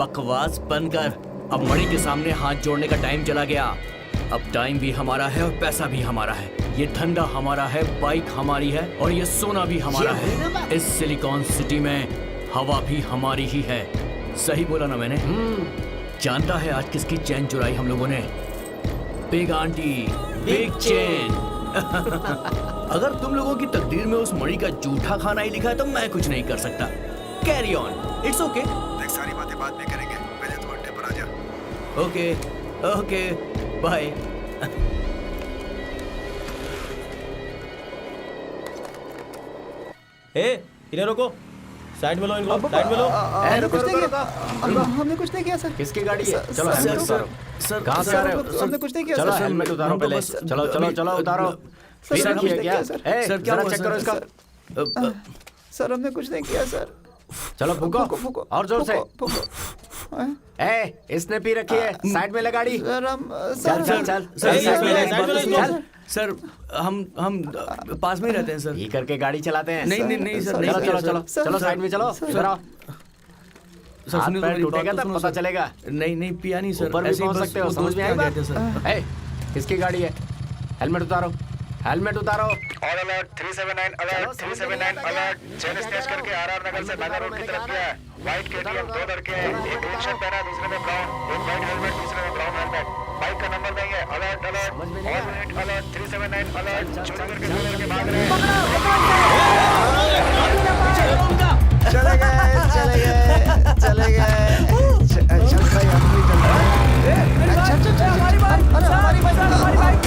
[SPEAKER 7] बकवास बंद कर। अब मणि के सामने हाथ जोड़ने का टाइम चला गया। अब टाइम भी हमारा है और पैसा भी हमारा है। ये धंधा हमारा है, बाइक हमारी है और ये सोना भी हमारा है। इस सिलिकॉन सिटी में हवा भी हमारी ही है। सही बोला ना मैंने? जानता है आज किसकी चैन चुराई हम लोगों ने? Big aunty, big chain. अगर तुम लोगों की तकदीर में उस मणि का जूठा खाना ही लिखा है तो मैं कुछ नहीं कर सकता। Carry on, it's okay.
[SPEAKER 3] देख, सारी बातें बाद में करेंगे, पहले तू अड्डे पर आ जा।
[SPEAKER 7] Okay okay, bye.
[SPEAKER 2] इन्हें रोको, साइड में लो इनको, साइड में लो।
[SPEAKER 3] हमने कुछ नहीं किया सर।
[SPEAKER 6] किसकी गाड़ी है? चलो
[SPEAKER 2] सर,
[SPEAKER 6] हेलमेट उतारो।
[SPEAKER 2] सर,
[SPEAKER 6] कहाँ से आ रहे हो?
[SPEAKER 3] हमने कुछ नहीं किया
[SPEAKER 6] चलो
[SPEAKER 3] सर।
[SPEAKER 6] हेलमेट उतारो
[SPEAKER 2] हम तो
[SPEAKER 6] पहले।
[SPEAKER 2] बस-
[SPEAKER 6] चलो चलो चलो उतारो।
[SPEAKER 3] सर,
[SPEAKER 6] पीछे
[SPEAKER 3] हमने
[SPEAKER 6] किया
[SPEAKER 3] कुछ
[SPEAKER 6] क्या?
[SPEAKER 3] नहीं किया, सर।
[SPEAKER 6] ए,
[SPEAKER 2] सर, क्या
[SPEAKER 6] जरा
[SPEAKER 2] हुआ,
[SPEAKER 6] चेक करो
[SPEAKER 2] सर?
[SPEAKER 6] इसका।
[SPEAKER 3] सर हमने कुछ नहीं किया सर।
[SPEAKER 6] चलो फूको
[SPEAKER 3] फूको
[SPEAKER 6] और जोर से।
[SPEAKER 3] फूको।
[SPEAKER 6] ए, इसने पी रखी है, साइड में ले गाड़ी।
[SPEAKER 3] सर हम
[SPEAKER 6] चल चल चल
[SPEAKER 2] सर,
[SPEAKER 6] चल,
[SPEAKER 2] साइड में ले,
[SPEAKER 6] चल,
[SPEAKER 2] साइड में ले,
[SPEAKER 6] चल।
[SPEAKER 2] सर हम पास में ही रहते हैं सर।
[SPEAKER 6] पी करके गाड़ी चलाते हैं।
[SPEAKER 2] नहीं नहीं सर, नहीं
[SPEAKER 6] चलो
[SPEAKER 2] किया,
[SPEAKER 6] चलो
[SPEAKER 2] सर।
[SPEAKER 6] चलो
[SPEAKER 3] सर,
[SPEAKER 6] चलो साइड में चलो।
[SPEAKER 3] सर,
[SPEAKER 6] इधर आओ।
[SPEAKER 2] सर
[SPEAKER 6] हाथ
[SPEAKER 2] सुनिए तो
[SPEAKER 6] पैर
[SPEAKER 2] मेरी बात
[SPEAKER 6] टूटेगा
[SPEAKER 2] तो
[SPEAKER 6] तब
[SPEAKER 2] सुनो,
[SPEAKER 6] पता
[SPEAKER 2] सर।
[SPEAKER 6] चलेगा।
[SPEAKER 2] नहीं नहीं पिया नहीं सर,
[SPEAKER 6] ऊपर भी
[SPEAKER 2] ऐसे ही
[SPEAKER 6] पहुंच
[SPEAKER 2] बस
[SPEAKER 6] सकते हो,
[SPEAKER 2] वो
[SPEAKER 6] समझ
[SPEAKER 2] दोस्त
[SPEAKER 6] में
[SPEAKER 2] के
[SPEAKER 6] आई
[SPEAKER 2] यहाँ
[SPEAKER 6] बात?
[SPEAKER 2] गए थे, सर।
[SPEAKER 6] ए, किसकी गाड़ी है? हेलमेट उतारो, हेलमेट उतारो।
[SPEAKER 3] All alert 379 alert 379 alert. Chain snatch करके आरआर नगर से नागा रोड की तरफ गया है। व्हाइट केटीएम, 2 लड़के हैं, एक ग्रीन शर्ट पहना, दूसरे में ब्राउन, एक व्हाइट हेलमेट, दूसरे में ब्राउन हेलमेट। बाइक का नंबर नहीं है। Alert alert all unit alert 379 alert. चोरी करके 2 लड़के भाग रहे हैं। चले गए चले गए चले गए। चल भाई हम भी चल रहे हैं। अच्छा हमारी बाइक, अरे हमारी बाइक, हमारी बाइक।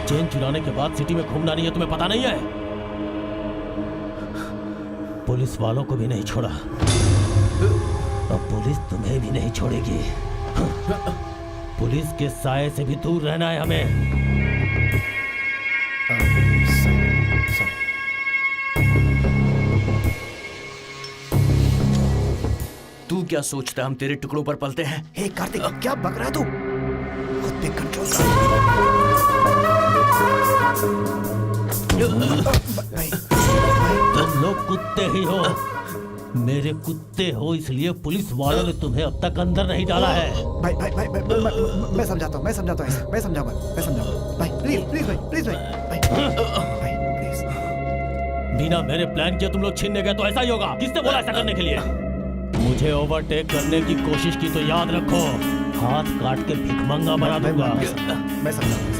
[SPEAKER 10] चेन चुराने के बाद सिटी में घूमना नहीं है, तुम्हें पता नहीं है? पुलिस वालों को भी नहीं छोड़ा, अब पुलिस तुम्हें भी नहीं छोड़ेगी। पुलिस के साए से भी दूर रहना है हमें।
[SPEAKER 7] तू क्या सोचता है हम तेरे टुकड़ों पर पलते हैं?
[SPEAKER 3] हे कार्तिक, क्या बक रहा है तू? खुद पे कंट्रोल कर।
[SPEAKER 10] तुम लोग कुत्ते ही हो, मेरे कुत्ते हो, इसलिए पुलिस वालों ने तुम्हें अब तक अंदर नहीं डाला है।
[SPEAKER 3] भाई भाई भाई मैं समझाता हूँ, मैं समझाता हूँ, मैं समझाऊंगा। भाई प्लीज प्लीज भाई, प्लीज भाई, भाई प्लीज।
[SPEAKER 10] बिना मेरे प्लान किए तुम लोग छीनने गए तो ऐसा ही होगा। किसने बोला ऐसा करने के लिए? मुझे ओवरटेक करने की कोशिश की तो याद रखो, हाथ काट के भिखमंगा बना दूंगा।
[SPEAKER 3] मैं समझाऊंगा।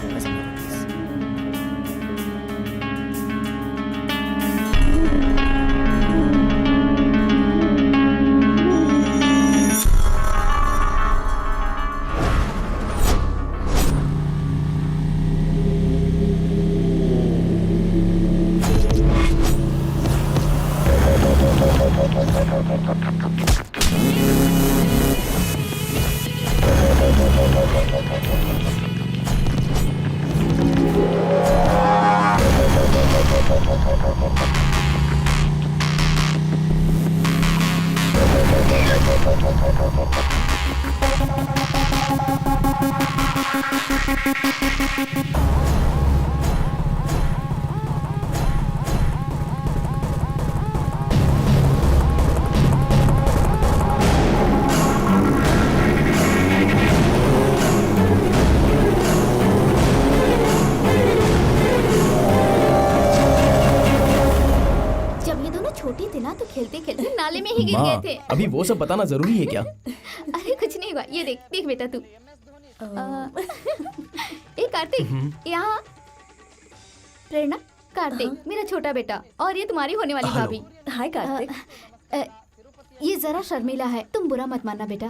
[SPEAKER 8] ही गिर
[SPEAKER 1] माँ,
[SPEAKER 8] गए थे।
[SPEAKER 1] अभी वो सब बताना जरूरी है क्या?
[SPEAKER 8] अरे कुछ नहीं हुआ, ये देख देख बेटा तू। ए कार्तिक, यहाँ प्रेरणा, कार्तिक मेरा छोटा बेटा, और ये तुम्हारी होने वाली भाभी।
[SPEAKER 9] हाय कार्तिक।
[SPEAKER 8] ये जरा शर्मिला है, तुम बुरा मत मानना बेटा।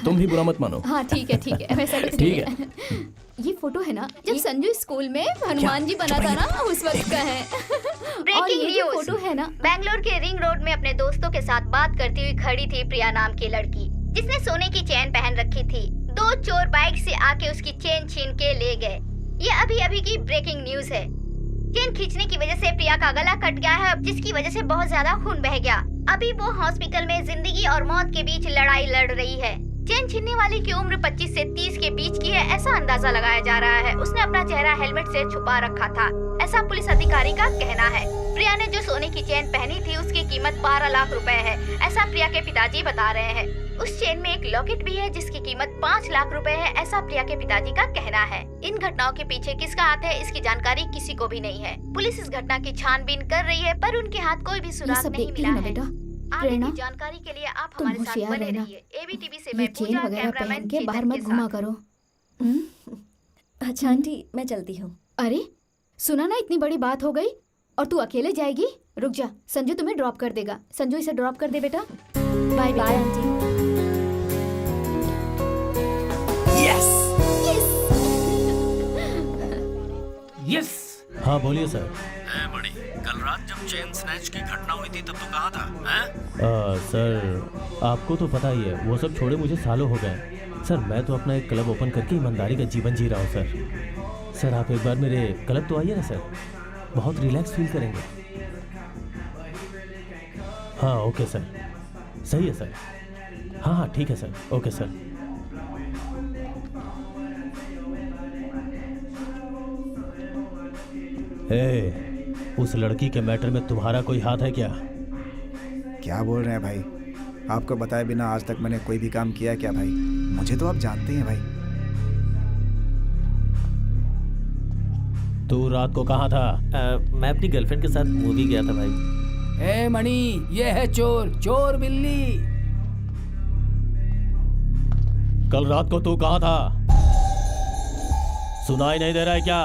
[SPEAKER 1] तुम भी बुरा मत मानो।
[SPEAKER 8] हाँ ठीक है, वैसा कुछ
[SPEAKER 1] ठीक
[SPEAKER 8] नहीं है। ये फोटो है ना, जब संजू स्कूल में हनुमान जी बना था ना, उस वक्त का है। और ये जो फोटो है ना,
[SPEAKER 12] बेंगलोर के रिंग रोड में अपने दोस्तों के साथ बात करती हुई खड़ी थी प्रिया नाम की लड़की, जिसने सोने की चेन पहन रखी थी। 2 चोर बाइक से आके उसकी चेन छीन के ले गए। ये अभी अभी की ब्रेकिंग न्यूज है। चेन खींचने की वजह से प्रिया का गला कट गया है, जिसकी वजह से बहुत ज्यादा खून बह गया। अभी वो हॉस्पिटल में जिंदगी और मौत के बीच लड़ाई लड़ रही है। चेन छीनने वाले की उम्र 25 से 30 के बीच की है, ऐसा अंदाजा लगाया जा रहा है। उसने अपना चेहरा हेलमेट से छुपा रखा था, ऐसा पुलिस अधिकारी का कहना है। प्रिया ने जो सोने की चेन पहनी थी उसकी कीमत 12 लाख रुपए है, ऐसा प्रिया के पिताजी बता रहे हैं। उस चेन में एक लॉकेट भी है जिसकी कीमत 5 लाख रुपए है, ऐसा प्रिया के पिताजी का कहना है। इन घटनाओं के पीछे किसका हाथ है, इसकी जानकारी किसी को भी नहीं है। पुलिस इस घटना की छानबीन कर रही है, पर उनके हाथ कोई भी सुराग नहीं मिला है। आगे की जानकारी के लिए आप हमारे साथ बने रहिए। एबीटीवी से मैं
[SPEAKER 8] चेन वगैरह पहन के बाहर मत घुमा करो।
[SPEAKER 9] अच्छा आंटी, मैं चलती हूँ।
[SPEAKER 8] अरे सुना ना, इतनी बड़ी बात हो गई और तू अकेले जाएगी? रुक जा, संजू तुम्हें ड्रॉप कर देगा। संजू इसे ड्रॉप कर दे बेटा। Bye bye
[SPEAKER 9] aunty.
[SPEAKER 1] Yes
[SPEAKER 5] yes.
[SPEAKER 10] हाँ बोलिए सर।
[SPEAKER 7] बड़ी, कल रात जब चेन स्नैच की घटना हुई थी तब तो कहाँ था?
[SPEAKER 10] सर आपको तो पता ही है, वो सब छोड़े मुझे सालों हो गए। सर मैं तो अपना एक क्लब ओपन करके ईमानदारी का जीवन जी रहा हूँ सर। सर आप एक बार मेरे क्लब तो आइए ना सर, बहुत रिलैक्स फील करेंगे। हाँ ओके सर, सही है सर। हाँ ठीक है सर, ओके सर। उस लड़की के मैटर में तुम्हारा कोई हाथ है क्या?
[SPEAKER 3] क्या बोल रहे हैं भाई? आपको बताए बिना आज तक मैंने कोई भी काम किया है क्या भाई? मुझे तो आप जानते हैं भाई।
[SPEAKER 10] तू रात को कहाँ था?
[SPEAKER 11] मैं अपनी गर्लफ्रेंड के साथ मूवी गया था भाई।
[SPEAKER 5] ए मणि, ये है चोर, चोर बिल्ली।
[SPEAKER 10] कल रात को तू कहाँ था? सुनाई नहीं दे रहा है क्या?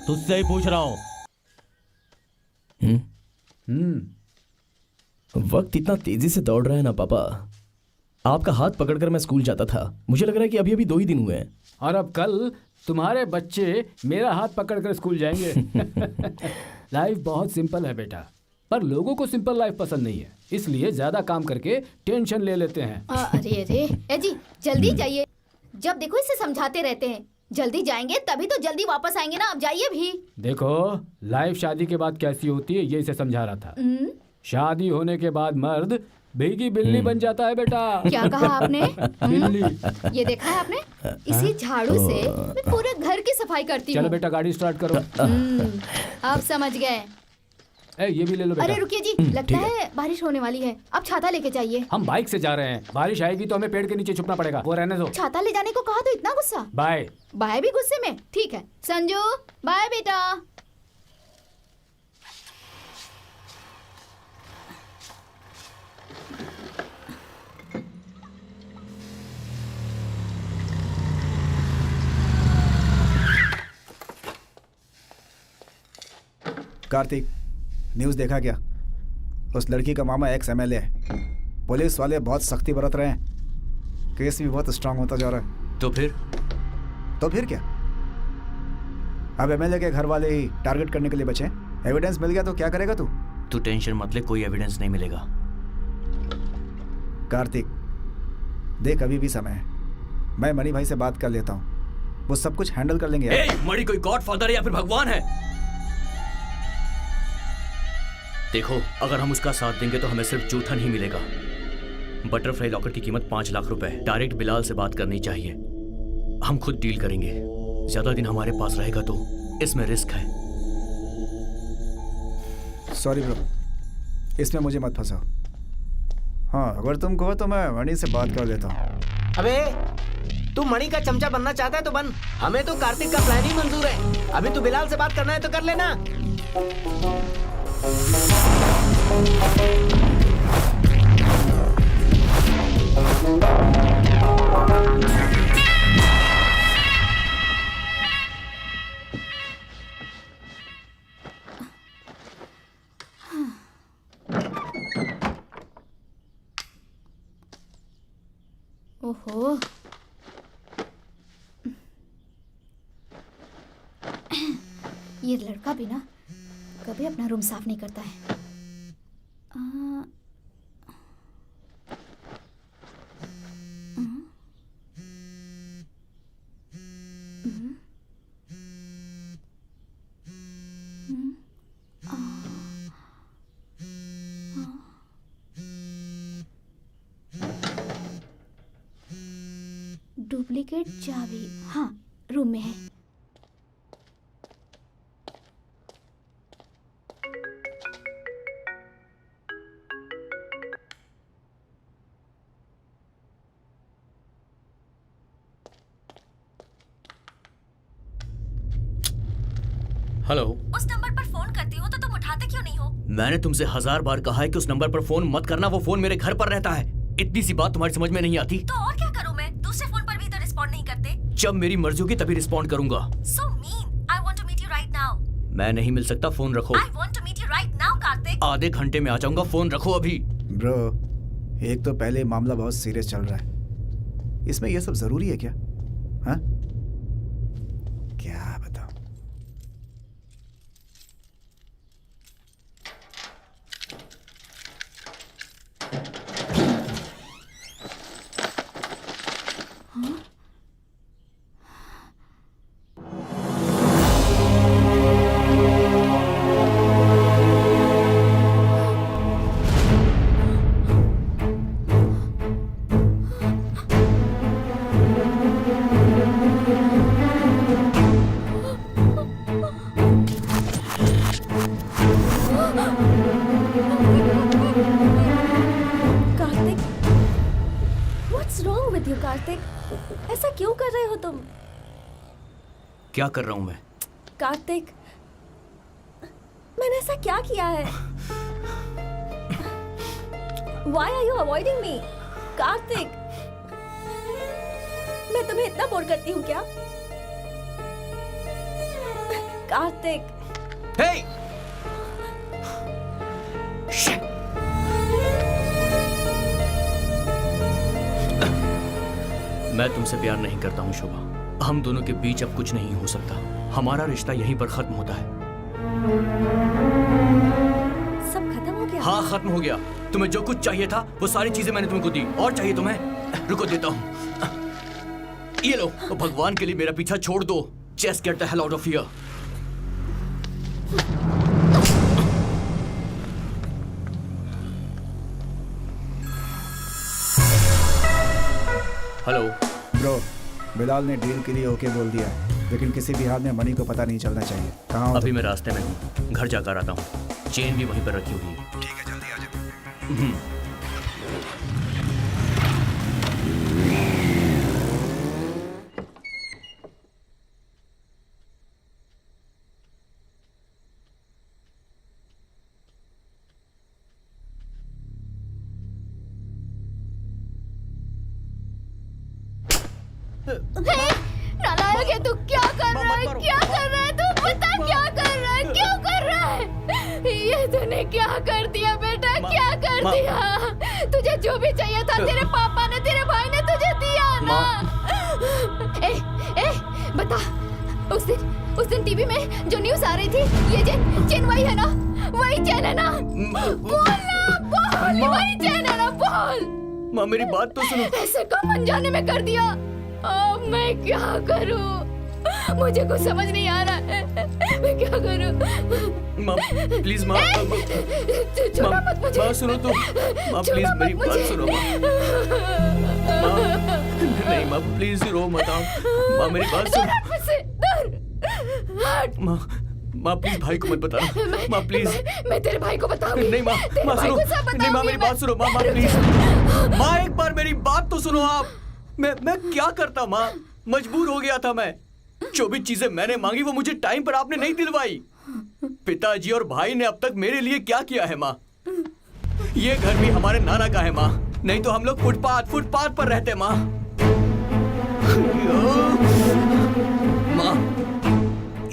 [SPEAKER 10] तुझसे ही पूछ रहा हूँ।
[SPEAKER 1] वक्त इतना तेजी से दौड़ रहा है ना पापा। आपका हाथ पकड़कर मैं स्कूल जाता था, मुझे लग रहा है कि अभी अभी 2 ही दिन हुए हैं।
[SPEAKER 5] और अब कल तुम्हारे बच्चे मेरा हाथ पकड़कर स्कूल जाएंगे। लाइफ बहुत सिंपल है बेटा, पर लोगों को सिंपल लाइफ पसंद नहीं है, इसलिए ज्यादा काम करके टेंशन ले लेते हैं।
[SPEAKER 8] अरे ए जी जल्दी जाइए, जब देखो इसे समझाते रहते हैं। जल्दी जाएंगे तभी तो जल्दी वापस आएंगे ना, अब जाइए भी।
[SPEAKER 5] देखो लाइफ शादी के बाद कैसी होती है ये इसे समझा रहा था। शादी होने के बाद मर्द भीगी बिल्ली बन जाता है बेटा।
[SPEAKER 8] क्या कहा आपने?
[SPEAKER 5] बिल्ली।
[SPEAKER 8] ये देखा है आपने? इसी झाड़ू से मैं पूरे घर की सफाई करती हूँ।
[SPEAKER 5] चलो बेटा गाड़ी स्टार्ट करो।
[SPEAKER 8] आप समझ गए।
[SPEAKER 5] ये भी ले लो बेटा।
[SPEAKER 8] अरे रुकिए जी, लगता है बारिश होने वाली है, अब छाता लेके जाइए।
[SPEAKER 5] हम बाइक से जा रहे हैं, बारिश आएगी तो हमें पेड़ के नीचे छुपना पड़ेगा, वो रहने दो।
[SPEAKER 8] छाता ले जाने को कहा तो इतना गुस्सा?
[SPEAKER 5] बाय
[SPEAKER 8] बाय भी गुस्से में? ठीक है संजू, बाय बेटा।
[SPEAKER 3] कार्तिक, न्यूज़ देखा क्या? उस लड़की का मामा एक्स MLA है। पुलिस वाले बहुत सख्ती बरत रहे हैं, केस भी बहुत स्ट्रांग होता जा रहा है।
[SPEAKER 7] तो फिर
[SPEAKER 3] क्या? अब MLA के घर वाले ही टारगेट करने के लिए बचे। एविडेंस मिल गया तो क्या करेगा तू?
[SPEAKER 7] तू टेंशन मत ले, कोई एविडेंस नहीं मिलेगा।
[SPEAKER 3] कार्तिक देख, अभी भी समय है, मैं मणि भाई से बात कर लेता हूँ, वो सब कुछ हैंडल कर लेंगे।
[SPEAKER 7] मणि कोई गॉडफादर या फिर भगवान है? देखो अगर हम उसका साथ देंगे तो हमें सिर्फ जूठन ही मिलेगा। बटरफ्लाई लॉकर की कीमत 5 लाख रुपए। डायरेक्ट बिलाल से बात करनी चाहिए, हम खुद डील करेंगे। ज्यादा दिन हमारे पास रहेगा तो इसमें रिस्क है।
[SPEAKER 3] सॉरी ब्रो, इसमें मुझे मत फंसाओ। हाँ अगर तुम कहो तो मैं मणि से बात कर लेता हूँ।
[SPEAKER 6] अबे तू मणि का चमचा बनना चाहता है तो बन, हमें तो कार्तिक का प्लान ही मंजूर है। अभी तू बिलाल से बात करना है तो कर लेना।
[SPEAKER 8] ओहो, ये लड़का भी ना कभी अपना रूम साफ नहीं करता है। डुप्लीकेट चाबी, हाँ रूम में है।
[SPEAKER 7] हेलो।
[SPEAKER 9] उस नंबर पर फोन करती हो तो तुम उठाते क्यों नहीं हो?
[SPEAKER 7] मैंने तुमसे 1000 बार कहा है कि उस नंबर पर फोन मत करना, वो फोन मेरे घर पर रहता है। इतनी सी बात तुम्हारी समझ में नहीं आती?
[SPEAKER 9] तो और क्या करूं मैं? दूसरे फोन पर भी तो रिस्पॉन्ड नहीं करते।
[SPEAKER 7] जब मेरी मर्जी होगी तभी रिस्पॉन्ड करूंगा।
[SPEAKER 9] So mean. I want to meet you right now.
[SPEAKER 7] मैं नहीं मिल सकता, फोन रखो।
[SPEAKER 9] I want to meet you right now, Kartik.
[SPEAKER 7] आधे घंटे में आ जाऊंगा, फोन रखो अभी।
[SPEAKER 3] ब्रो, एक तो पहले मामला बहुत सीरियस चल रहा है, इसमें ये सब जरूरी है क्या? हाँ, क्या बताऊं?
[SPEAKER 9] Kartik, What's wrong with you, Kartik? ऐसा क्यों कर रहे हो तुम?
[SPEAKER 7] क्या कर रहा हूँ मैं?
[SPEAKER 9] कार्तिक, मैंने ऐसा क्या किया है? Why are you avoiding me? Kartik, मैं तुम्हें इतना बोर करती हूँ क्या? कार्तिक,
[SPEAKER 7] Hey! Shit! मैं तुमसे प्यार नहीं करता हूँ शोभा। हम दोनों के बीच अब कुछ नहीं हो सकता। हमारा रिश्ता यहीं पर खत्म होता है।
[SPEAKER 9] सब खत्म हो गया?
[SPEAKER 7] हाँ, खत्म हो गया। तुम्हें जो कुछ चाहिए था वो सारी चीजें मैंने तुमको दी। और चाहिए तुम्हें? रुको, देता हूँ। ये लो, भगवान के लिए मेरा पीछा छोड़ दो। Just get the hell out of here. Hello
[SPEAKER 3] bro, Bilal ने डील के लिए ओके बोल दिया है, लेकिन किसी भी हाल में मनी को पता नहीं चलना चाहिए। कहाँ हो?
[SPEAKER 7] अभी मैं रास्ते में हूँ, घर जाकर आता हूँ। चेन भी वहीं पर रखी हुई है।
[SPEAKER 3] ठीक है, जल्दी आ जाओ।
[SPEAKER 8] नालायक है तू, क्या कर रहा है? क्या कर रहा है तू? बता, क्या कर रहा है? क्यों कर रहा है? ये तूने क्या कर दिया बेटा? क्या कर दिया? तुझे जो भी चाहिए था तेरे पापा ने, तेरे भाई ने तुझे दिया ना। ए, बता, उस दिन टीवी में जो न्यूज़ आ रही थी, ये चेन वही है ना? वही चेन है ना? बोल ना, बोल, वही चेन है ना? बोल।
[SPEAKER 7] माँ, मेरी बात तो सुनो।
[SPEAKER 8] ऐसे कम अनजाने में कर दिया। अब मैं क्या करूं? मुझे कुछ समझ नहीं आ रहा है। मैं क्या करूं?
[SPEAKER 7] माँ, प्लीज माँ।
[SPEAKER 8] छोड़ो मत मुझे।
[SPEAKER 7] माँ सुनो तो। माँ प्लीज मेरी बात सुनो माँ। नहीं माँ, प्लीज रो मत। माँ मेरी बात सुनो। माँ प्लीज भाई को मत बताना। माँ प्लीज।
[SPEAKER 8] मैं तेरे भाई को बताऊंगी।
[SPEAKER 7] नहीं माँ, माँ सुनो। नहीं माँ, मेरी बात सुनो। माँ प्लीज। माँ एक बार मेरी बात तो सुनो आप। मैं क्या करता माँ, मजबूर हो गया था मैं। जो भी चीजें मैंने मांगी वो मुझे टाइम पर आपने नहीं दिलवाई। पिताजी और भाई ने अब तक मेरे लिए क्या किया है माँ? ये घर भी हमारे नाना का है माँ। नहीं तो हम लोग फुटपाथ पर रहते माँ। माँ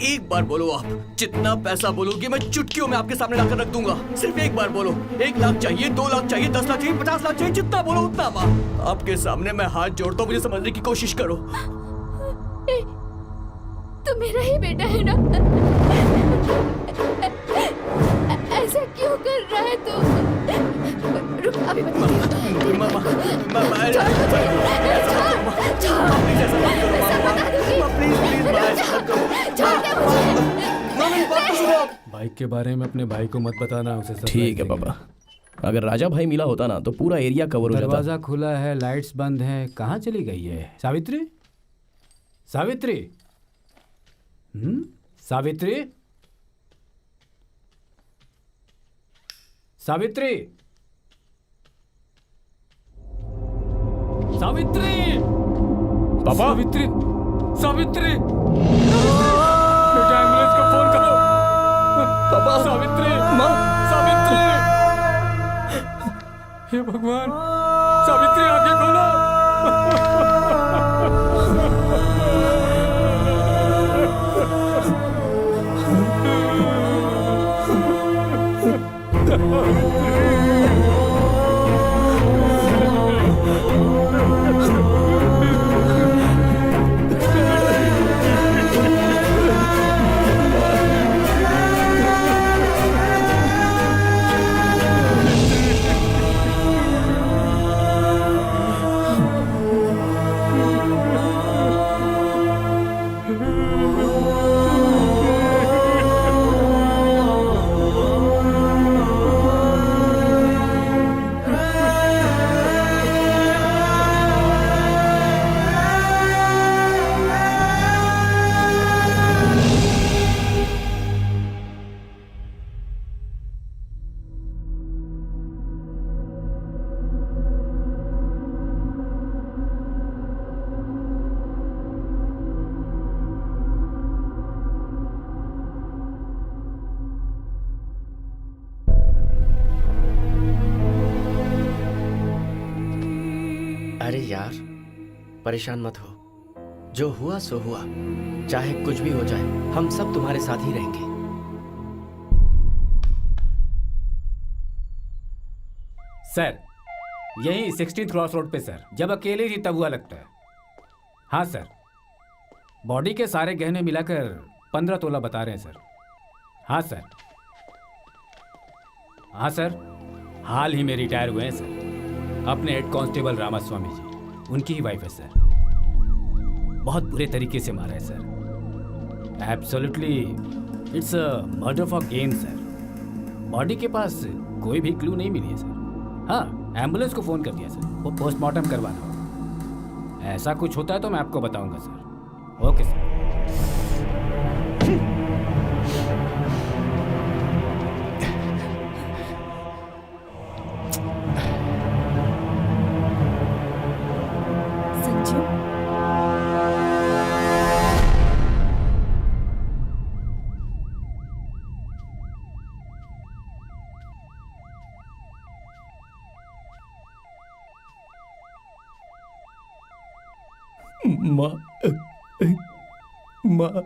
[SPEAKER 7] एक बार बोलो, आप जितना पैसा बोलोगे मैं चुटकियों में आपके सामने लाकर रख दूंगा। सिर्फ एक बार बोलो। 1 लाख चाहिए, 2 लाख चाहिए, 10 लाख चाहिए, 50 लाख चाहिए, जितना बोलो उतना। माँ आपके सामने मैं हाथ जोड़ता हूँ, मुझे समझने की कोशिश करो।
[SPEAKER 8] तू मेरा ही बेटा है ना? ऐसा क्यों कर रहा है तू? रुक, अभी बताती हूँ।
[SPEAKER 5] बाइक के बारे में अपने भाई को मत बताना, उसे surprise
[SPEAKER 1] ठीक है
[SPEAKER 5] देंगे।
[SPEAKER 1] पापा, अगर राजा भाई मिला होता ना तो पूरा एरिया कवर हो जाता।
[SPEAKER 5] दरवाजा खुला है, लाइट्स बंद हैं, कहाँ चली गई है सावित्री? सावित्री, सावित्री, सावित्री, सावित्री,
[SPEAKER 1] पापा,
[SPEAKER 5] सावित्री, सावित्री, बेटा एम्बुलेंस को फोन करो।
[SPEAKER 1] पापा,
[SPEAKER 5] सावित्री,
[SPEAKER 1] माँ,
[SPEAKER 5] सावित्री, हे भगवान, सावित्री आंखें खोलो।
[SPEAKER 6] अरे यार, परेशान मत हो। जो हुआ सो हुआ, चाहे कुछ भी हो जाए, हम सब तुम्हारे साथ ही रहेंगे।
[SPEAKER 5] सर, यही 16th क्रॉस रोड पे सर, जब अकेले ही तब हुआ लगता है। हाँ सर, बॉडी के सारे गहने मिलाकर 15 तोला बता रहे हैं सर। हाँ सर, हाँ सर, हाल ही में रिटायर हुए हैं सर, अपने हेड कांस्टेबल रामास्वामी जी, उनकी ही वाइफ है सर। बहुत बुरे तरीके से मारा है sir. Absolutely it's a murder for gain sir. Body के पास कोई भी क्लू नहीं मिली है सर। हाँ, एम्बुलेंस को फोन कर दिया सर, वो पोस्टमार्टम करवाना होगा। ऐसा कुछ होता है तो मैं आपको बताऊंगा सर। Okay sir.
[SPEAKER 9] संजू,
[SPEAKER 1] माँ, माँ,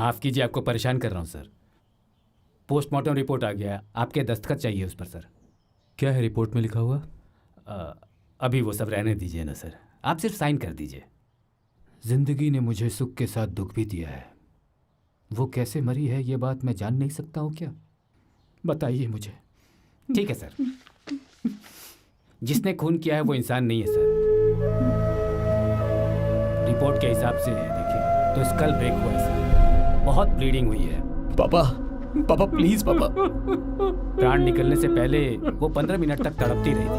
[SPEAKER 5] माफ़ कीजिए, आपको परेशान कर रहा हूँ सर। पोस्टमार्टम रिपोर्ट आ गया, आपके दस्तखत चाहिए उस पर सर। क्या है रिपोर्ट में लिखा हुआ? अभी वो सब रहने दीजिए ना सर, आप सिर्फ साइन कर दीजिए। जिंदगी ने मुझे सुख के साथ दुख भी दिया है। वो कैसे मरी है ये बात मैं जान नहीं सकता हूँ क्या? बताइए मुझे। ठीक है सर, जिसने खून किया है वो इंसान नहीं है सर। रिपोर्ट के हिसाब से देखिए तो स्कल ब्रेक हुआ है सर, बहुत ब्लीडिंग हुई है।
[SPEAKER 1] पापा, पापा प्लीज पापा।
[SPEAKER 5] प्राण निकलने से पहले वो 15 मिनट तक तड़पती रही थी।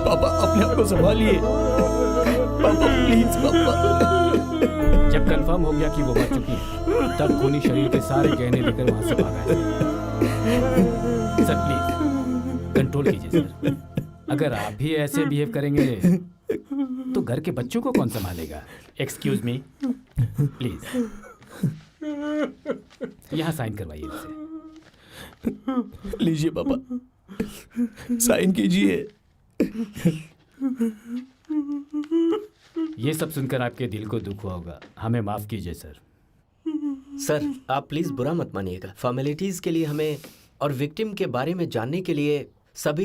[SPEAKER 1] पापा अपने आप को संभालिए। पापा प्लीज पापा।
[SPEAKER 5] जब कंफर्म हो गया कि वो मर चुकी है, तब खूनी शरीर के सारे गहने लेकर वहां से भागा है। सर प्लीज कंट्रोल कीजिए सर। अगर आप भी ऐसे बिहेव करेंगे तो घर के बच्चों को कौन संभालेगा? एक्सक्यूज मी प्लीज, यहाँ साइन करवाइए इसे।
[SPEAKER 1] लीजिए पापा, साइन कीजिए।
[SPEAKER 5] ये सब सुनकर आपके दिल को दुख हुआ होगा, हमें माफ कीजिए सर।
[SPEAKER 6] सर आप प्लीज बुरा मत मानिएगा। फॉर्मेलिटीज के लिए हमें और विक्टिम के बारे में जानने के लिए सभी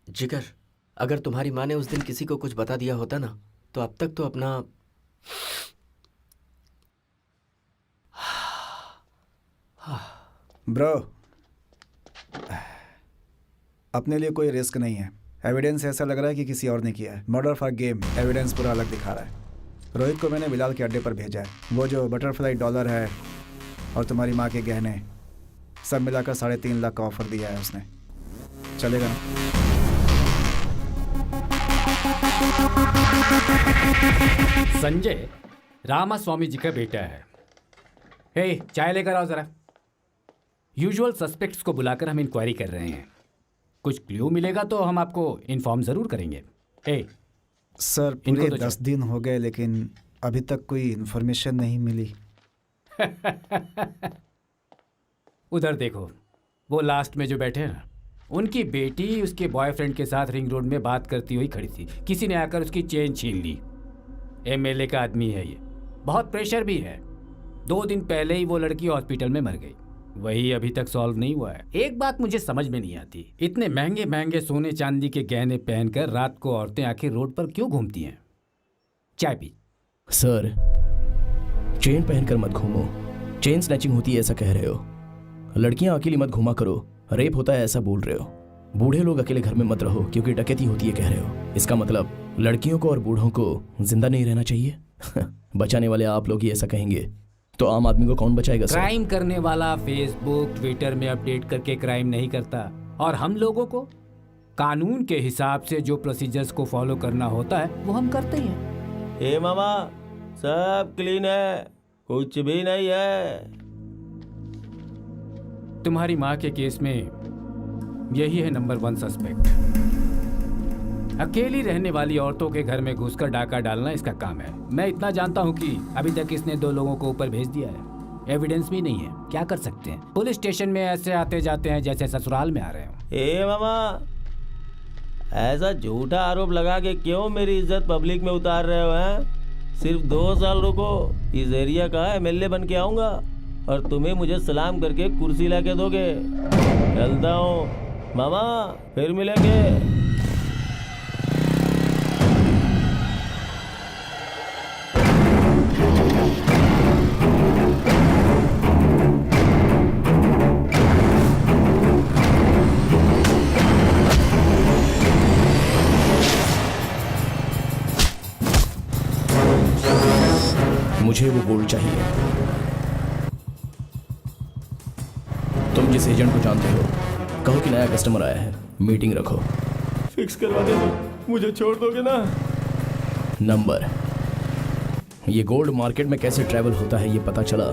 [SPEAKER 6] जिगर, अगर तुम्हारी माँ ने उस दिन किसी को कुछ बता दिया होता ना, तो अब तक तो अपना
[SPEAKER 3] ब्रो, अपने लिए कोई रिस्क नहीं है। एविडेंस ऐसा लग रहा है कि किसी और ने किया है। मर्डर फॉर गेम, एविडेंस पूरा अलग दिखा रहा है। रोहित को मैंने बिलाल के अड्डे पर भेजा है। वो जो बटरफ्लाई डॉलर है और तुम्हारी माँ के गहने सब मिलाकर 3.5 लाख का ऑफर दिया है उसने। चलेगा ना?
[SPEAKER 5] संजय रामास्वामी जी का बेटा है। हे, चाय लेकर आओ जरा। यूजुअल सस्पेक्ट्स को बुलाकर हम इंक्वायरी कर रहे हैं। कुछ क्लू मिलेगा तो हम आपको इन्फॉर्म जरूर करेंगे। हे
[SPEAKER 3] सर, पूरे 10 दिन हो गए लेकिन अभी तक कोई इन्फॉर्मेशन नहीं मिली।
[SPEAKER 5] उधर देखो, वो लास्ट में जो बैठे हैं ना, उनकी बेटी उसके बॉयफ्रेंड के साथ रिंग रोड में बात करती हुई खड़ी थी। किसी ने आकर उसकी चेन छीन ली। एमएलए का आदमी है ये, बहुत प्रेशर भी है। 2 दिन पहले ही वो लड़की हॉस्पिटल में मर गई। वही अभी तक सॉल्व नहीं हुआ है। एक बात मुझे समझ में नहीं आती, इतने महंगे महंगे सोने चांदी के गहने पहनकर रात को औरतें आखिर रोड पर क्यों घूमती हैं? चाय पी।
[SPEAKER 1] सर, चेन पहनकर मत घूमो। चेन स्नैचिंग होती है ऐसा कह रहे हो। लड़कियां अकेली मत घुमा करो, रेप होता है ऐसा बोल रहे हो। बूढ़े लोग अकेले घर में मत रहो क्योंकि डकैती होती है कह रहे हो। इसका मतलब लड़कियों को और बूढ़ों को जिंदा नहीं रहना चाहिए। बचाने वाले आप लोग ही ऐसा कहेंगे तो आम आदमी को कौन बचाएगा?
[SPEAKER 5] क्राइम करने वाला फेसबुक ट्विटर में अपडेट करके क्राइम नहीं करता, और हम लोगों को कानून के हिसाब से जो प्रोसीजर्स को फॉलो करना होता है वो हम करते ही हैं।
[SPEAKER 2] ए मामा, सब क्लीन है, कुछ भी नहीं है।
[SPEAKER 5] तुम्हारी माँ के केस में यही है नंबर 1 सस्पेक्ट। अकेली रहने वाली औरतों के घर में घुसकर डाका डालना इसका काम है। मैं इतना जानता हूँ कि अभी तक इसने 2 लोगों को ऊपर भेज दिया है। एविडेंस भी नहीं है, क्या कर सकते हैं? पुलिस स्टेशन में ऐसे आते जाते हैं जैसे ससुराल में आ रहे हो।
[SPEAKER 2] ए मामा, ऐसा झूठा आरोप लगा के क्यों मेरी इज्जत पब्लिक में उतार रहे हो? हैं? सिर्फ 2 साल रुको, इस एरिया का एमएलए बन के आऊंगा और तुम्हें मुझे सलाम करके कुर्सी ला के दोगे। चलता हूँ मामा, फिर मिलेंगे।
[SPEAKER 1] मुझे वो गोल्ड चाहिए। तुम जिस एजेंट को जानते हो, कहो कि नया कस्टमर आया है, मीटिंग रखो।
[SPEAKER 2] फिक्स करवा दे तो मुझे छोड़ दोगे ना?
[SPEAKER 1] नंबर, ये गोल्ड मार्केट में कैसे ट्रैवल होता है ये पता चला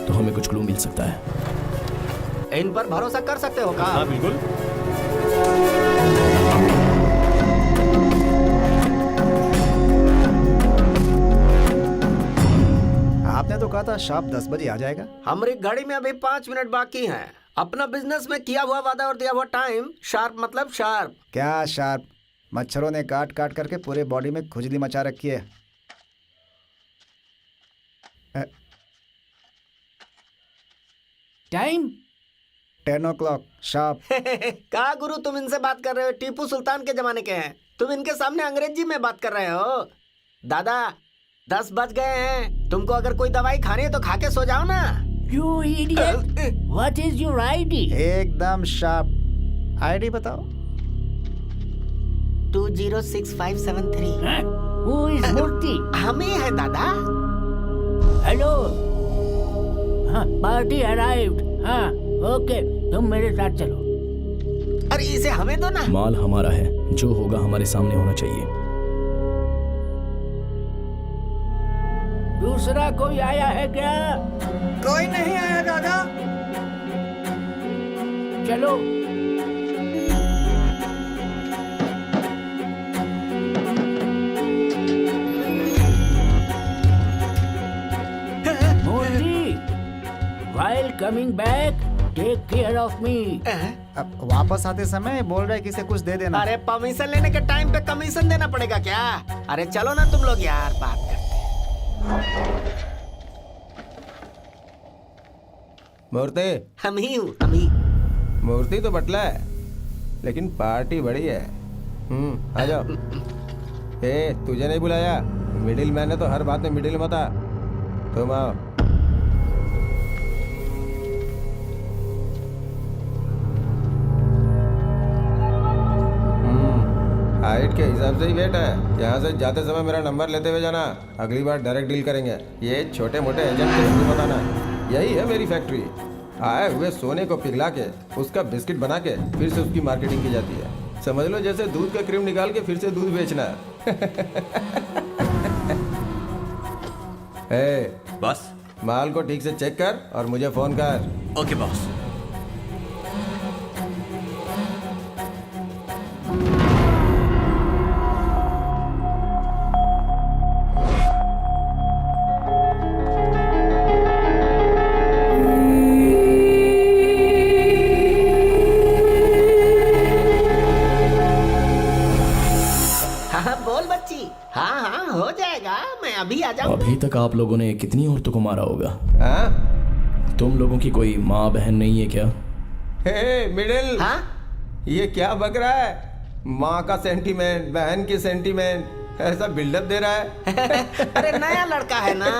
[SPEAKER 1] तो हमें कुछ क्लू मिल सकता है।
[SPEAKER 6] इन पर भरोसा कर सकते हो? कहा?
[SPEAKER 2] हाँ बिल्कुल।
[SPEAKER 3] कहा था शार्प 10 बजे आ जाएगा।
[SPEAKER 6] हमारी घड़ी में अभी 5 मिनट बाकी हैं। अपना बिजनेस में किया हुआ वादा और दिया हुआ टाइम शार्प मतलब शार्प।
[SPEAKER 3] क्या शार्प? मच्छरों ने काट काट करके पूरे बॉडी में खुजली मचा रखी है।
[SPEAKER 11] Time
[SPEAKER 3] 10 o'clock sharp.
[SPEAKER 6] कहा गुरु तुम इनसे बात कर रहे हो? टीपू सुल्तान के जमाने के हैं। तुम इनके सामने अंग्रेजी में बात कर रहे हो। दादा 10 बज गए हैं। तुमको अगर कोई दवाई खानी है तो खा के सो जाओ ना।
[SPEAKER 11] You idiot! What is your ID?
[SPEAKER 3] एकदम शार्प। आईडी बताओ।
[SPEAKER 6] 206573।
[SPEAKER 11] Who is Murthy?
[SPEAKER 6] हमें है दादा।
[SPEAKER 11] हेलो। हाँ, पार्टी अराइव्ड। हाँ, ओके, तुम मेरे साथ चलो।
[SPEAKER 6] अरे इसे हमें दो ना।
[SPEAKER 1] माल हमारा है, जो होगा हमारे सामने होना चाहिए।
[SPEAKER 11] दूसरा कोई आया है क्या?
[SPEAKER 6] कोई नहीं आया दादा।
[SPEAKER 11] चलो। While coming back, take care of me.
[SPEAKER 3] अब वापस आते समय बोल रहे किसे कुछ दे देना।
[SPEAKER 6] अरे परमिशन लेने के टाइम पे कमीशन देना पड़ेगा क्या? अरे चलो ना तुम लोग यार, बात करते।
[SPEAKER 13] मूर्ति
[SPEAKER 6] हम ही हूँ, हम ही।
[SPEAKER 13] मूर्ति तो बटला है लेकिन पार्टी बड़ी है। आ जाओ। तुझे नहीं बुलाया? मिडिल मैन है तो हर बात में मिडिल मत आ। तुम आओ। हाइट के हिसाब से ही वेट है। यहाँ से जाते समय मेरा नंबर लेते हुए जाना। अगली बार डायरेक्ट डील करेंगे। ये छोटे मोटे एजेंट को नहीं बताना। यही है मेरी फैक्ट्री। आए हुए सोने को पिघला के उसका बिस्किट बना के फिर से उसकी मार्केटिंग की जाती है। समझ लो जैसे दूध का क्रीम निकाल के फिर से दूध बेचना।
[SPEAKER 7] बस
[SPEAKER 13] माल को ठीक से चेक कर और मुझे फोन कर।
[SPEAKER 7] Okay boss.
[SPEAKER 6] अभी आ जाओ।
[SPEAKER 1] अभी तक आप लोगों ने कितनी औरतों को मारा होगा? तुम लोगों की कोई माँ बहन नहीं है क्या?
[SPEAKER 13] हे मिडिल, ये क्या बक रहा है? माँ का सेंटीमेंट, बहन की सेंटीमेंट, ऐसा बिल्डअप दे रहा है।
[SPEAKER 6] अरे नया लड़का है ना।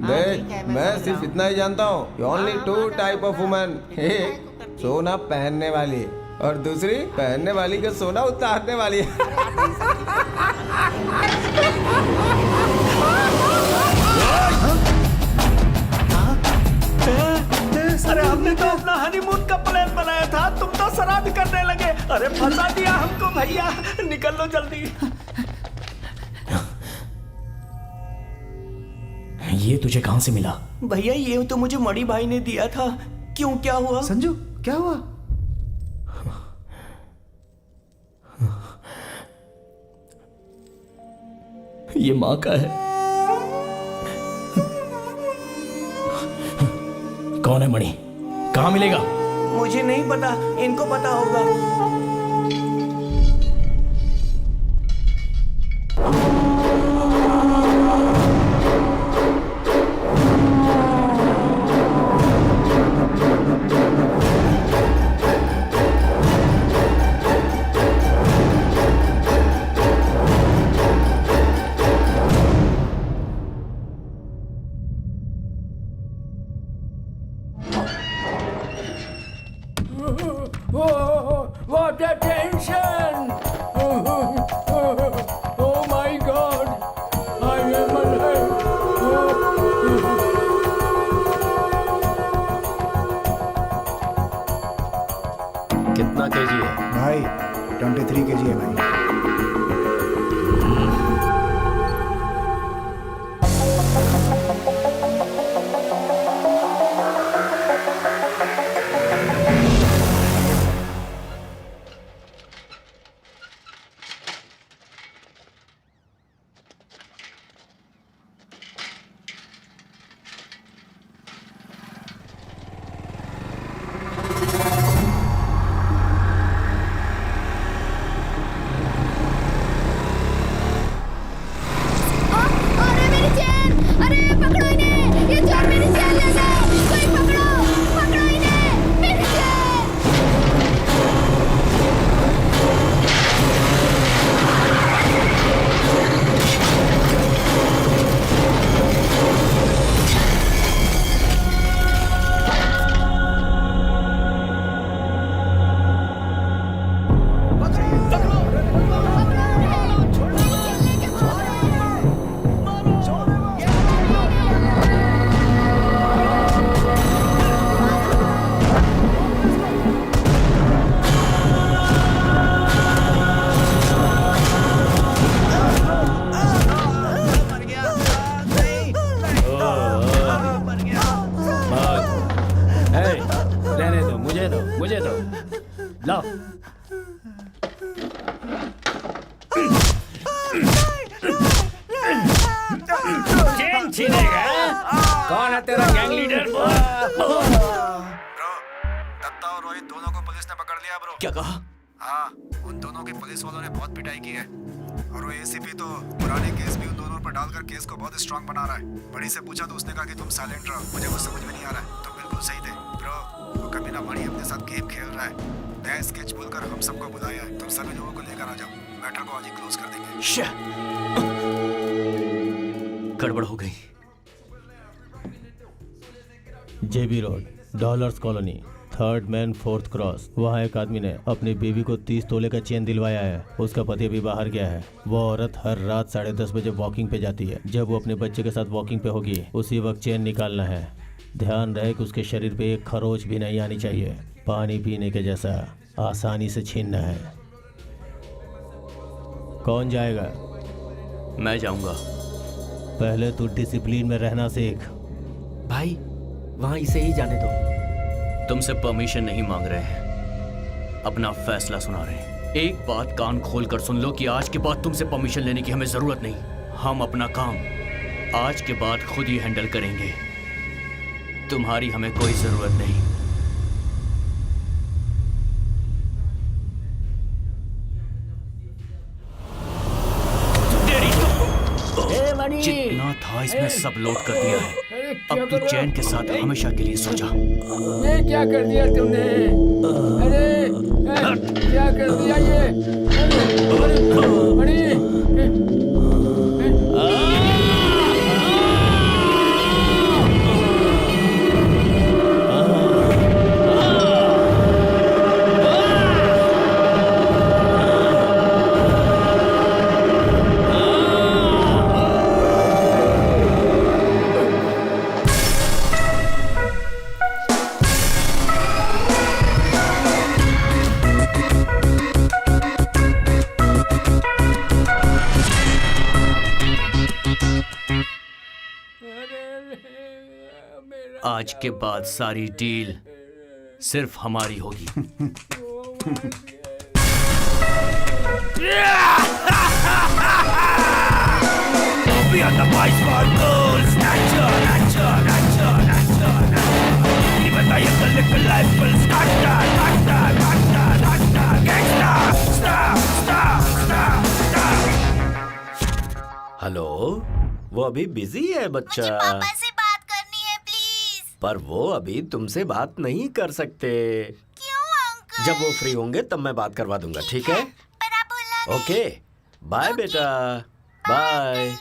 [SPEAKER 13] देख मैं सिर्फ इतना ही जानता हूँ, ओनली 2 टाइप ऑफ वुमन। एक सोना पहनने वाली और दूसरी पहनने वाली का सोना उतारने वाली।
[SPEAKER 6] अरे हमने तो अपना हनीमून का प्लान बनाया था, तुम तो श्राद्ध करने लगे। अरे फंसा दिया हमको भैया, निकल लो जल्दी।
[SPEAKER 1] ये तुझे कहां से मिला?
[SPEAKER 2] भैया ये तो मुझे मणि भाई ने दिया था। क्यों, क्या हुआ?
[SPEAKER 3] संजू क्या हुआ?
[SPEAKER 1] ये माँ का है। कौन है मणि? कहाँ मिलेगा?
[SPEAKER 2] मुझे नहीं पता, इनको पता होगा।
[SPEAKER 11] What a tension! Oh my God! I am alive!
[SPEAKER 5] कितना केजी है
[SPEAKER 3] भाई? 23 kg है भाई।
[SPEAKER 5] चेन छीनेगा? कौन है तेरा गैंग लीडर?
[SPEAKER 3] दत्ता और रोहित दोनों को पुलिस ने पकड़ लिया ब्रो।
[SPEAKER 7] क्या कहा?
[SPEAKER 3] हाँ, उन दोनों की पुलिस वालों ने बहुत पिटाई की है और वो एसीपी तो पुराने केस भी उन दोनों पर डालकर केस को बहुत स्ट्रांग बना रहा है। बड़ी से पूछा तो उसने कहा कि तुम साइलेंट रहो, मुझे कुछ समझ में नहीं आ रहा है। तुम बिल्कुल सही थे ब्रो, वो कमीना बड़ी अपने साथ गेम खेल रहा है। नया स्केच बोलकर हम सबको बुलाया है। तुम सभी लोगों को लेकर आ जाओ, मैटर को आज ही क्लोज कर देंगे।
[SPEAKER 7] गड़बड़ हो गई।
[SPEAKER 10] JB road, dollars colony, 3rd main 4th cross. वहाँ एक आदमी ने अपनी बीवी को 30 तोले का चेन दिलवाया है। उसका पति भी बाहर गया है। वो औरत हर रात 10:30 बजे वॉकिंग पे जाती है। जब वो अपने बच्चे के साथ वॉकिंग पे होगी उसी वक्त चेन निकालना है। ध्यान रहे कि उसके शरीर पे एक खरोच भी नहीं आनी चाहिए। पानी पीने के जैसा आसानी से छीनना है। कौन जाएगा?
[SPEAKER 7] मैं जाऊंगा।
[SPEAKER 10] पहले तू डिसिप्लिन में रहना सीख।
[SPEAKER 6] भाई वहां इसे ही जाने दो।
[SPEAKER 7] तुमसे परमिशन नहीं मांग रहे हैं, अपना फैसला सुना रहे हैं। एक बात कान खोल कर सुन लो कि आज के बाद तुमसे परमिशन लेने की हमें जरूरत नहीं। हम अपना काम आज के बाद खुद ही हैंडल करेंगे। तुम्हारी हमें कोई जरूरत नहीं। जितना था इसमें सब लोड कर दिया है। अब तू चैन के साथ हमेशा के लिए सो जा।
[SPEAKER 5] ये क्या कर दिया तुमने? अरे क्या कर दिया ये? अरे
[SPEAKER 7] आज के बाद सारी डील सिर्फ हमारी होगी।
[SPEAKER 14] हेलो, वो अभी बिजी है बच्चा।
[SPEAKER 9] मुझे पापा से बात करनी है प्लीज।
[SPEAKER 14] पर वो अभी तुमसे बात नहीं कर सकते।
[SPEAKER 9] क्यों अंकल?
[SPEAKER 14] जब वो फ्री होंगे तब मैं बात करवा दूंगा, ठीक है?
[SPEAKER 9] पर आप बोला नहीं।
[SPEAKER 14] ओके, बाय बेटा, बाय।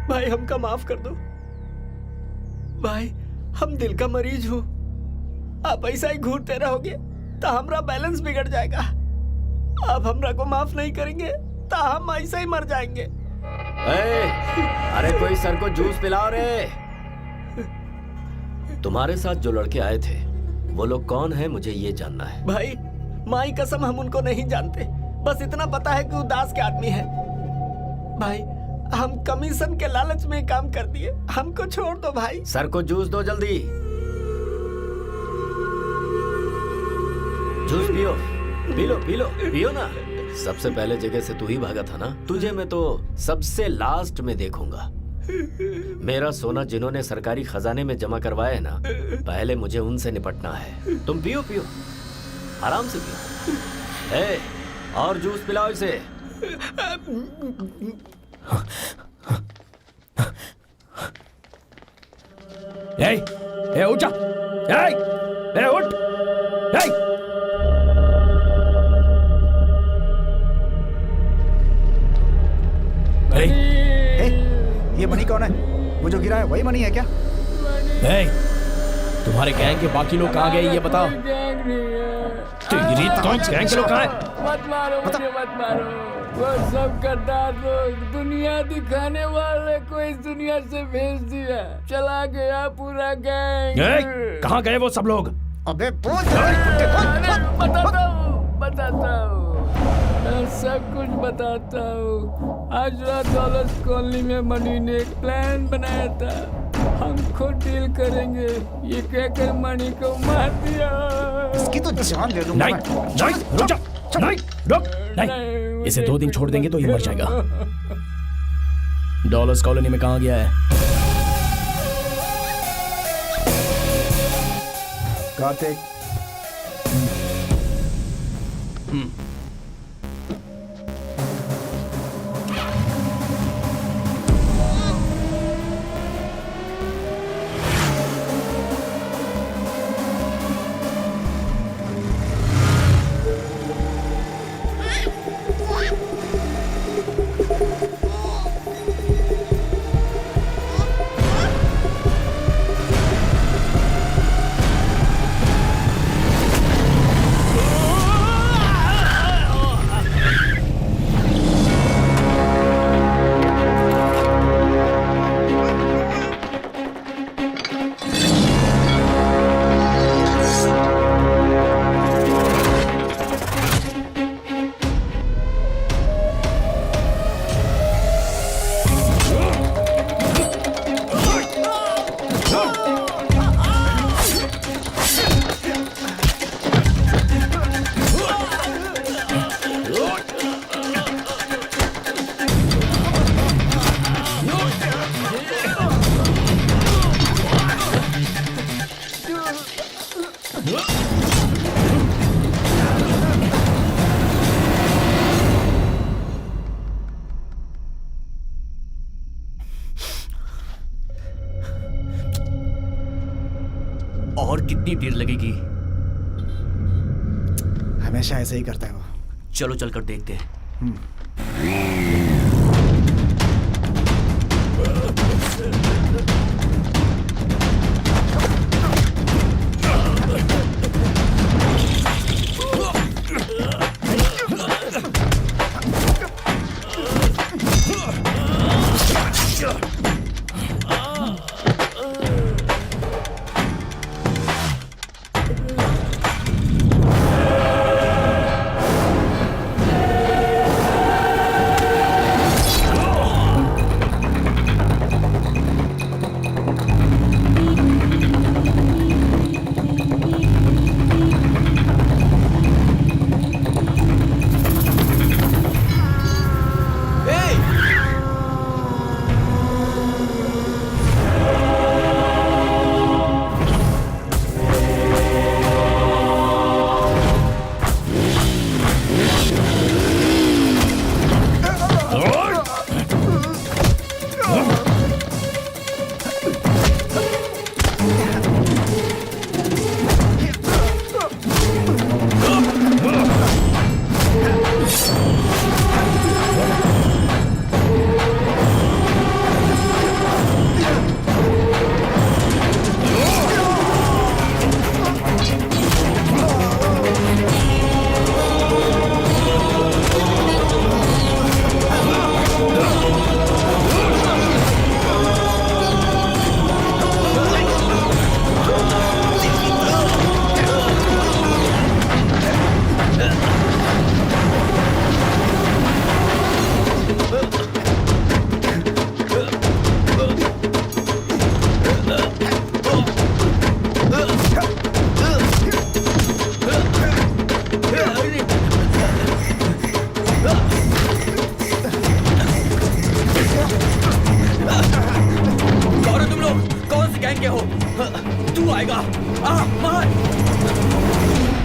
[SPEAKER 6] भाई हमका माफ कर दो भाई, हम दिल का मरीज हूँ। आप ऐसा ही घूरते रहोगे तो हमारा बैलेंस बिगड़ जाएगा। आप हमरा को माफ नहीं करेंगे तो हम ऐसे ही मर जाएंगे।
[SPEAKER 14] अरे कोई सर को जूस पिलाओ रे। तुम्हारे साथ जो लड़के आए थे वो लोग कौन है, मुझे ये जानना है।
[SPEAKER 6] भाई माई कसम हम उनको नहीं जानते, बस इतना पता है कि उदास के आदमी है। भाई हम कमीशन के लालच में काम कर दिए, हमको छोड़ दो भाई।
[SPEAKER 14] सर को जूस दो जल्दी। जूस पियो, पी लो पी लो, पियो ना। सबसे पहले जगह से तू ही भागा था ना, तुझे मैं तो सबसे लास्ट में देखूंगा। मेरा सोना जिन्होंने सरकारी खजाने में जमा करवाया है ना, पहले मुझे उनसे निपटना है। तुम पियो पियो, आराम से पियो। और जूस पिलाओ इसे।
[SPEAKER 1] उठ जा, उठ।
[SPEAKER 3] ये मनी कौन है? वो जो गिरा है वही मनी है क्या?
[SPEAKER 1] तुम्हारे गैंग के बाकी लोग कहाँ गए ये बताओ। गैंग के लोग कहाँ हैं?
[SPEAKER 5] मत मारो मुझे, मत मारो। वो सब गद्दार लोग दुनिया दिखाने वाले को इस दुनिया से भेज दिया, चला गया पूरा गैंग।
[SPEAKER 1] कहाँ गए वो सब लोग?
[SPEAKER 3] अबे बोल।
[SPEAKER 5] बताता हूँ। मैं सब कुछ बताता हूँ। आज रात डॉलर्स कॉलोनी में मनी ने एक प्लान बनाया था, हम खुद डील करेंगे, ये कहकर मनी को मार दिया।
[SPEAKER 3] इसकी तो जान ले लूंगा।
[SPEAKER 1] नहीं, रुक जा, नहीं, रुक, नहीं, इसे 2 दिन छोड़ देंगे तो ये मर जाएगा। डॉलर्स कॉलोनी में कहाँ गया है?
[SPEAKER 3] कार्तिक,
[SPEAKER 7] और कितनी देर लगेगी?
[SPEAKER 3] हमेशा ऐसे ही करता है वो।
[SPEAKER 7] चलो चलकर देखते हैं।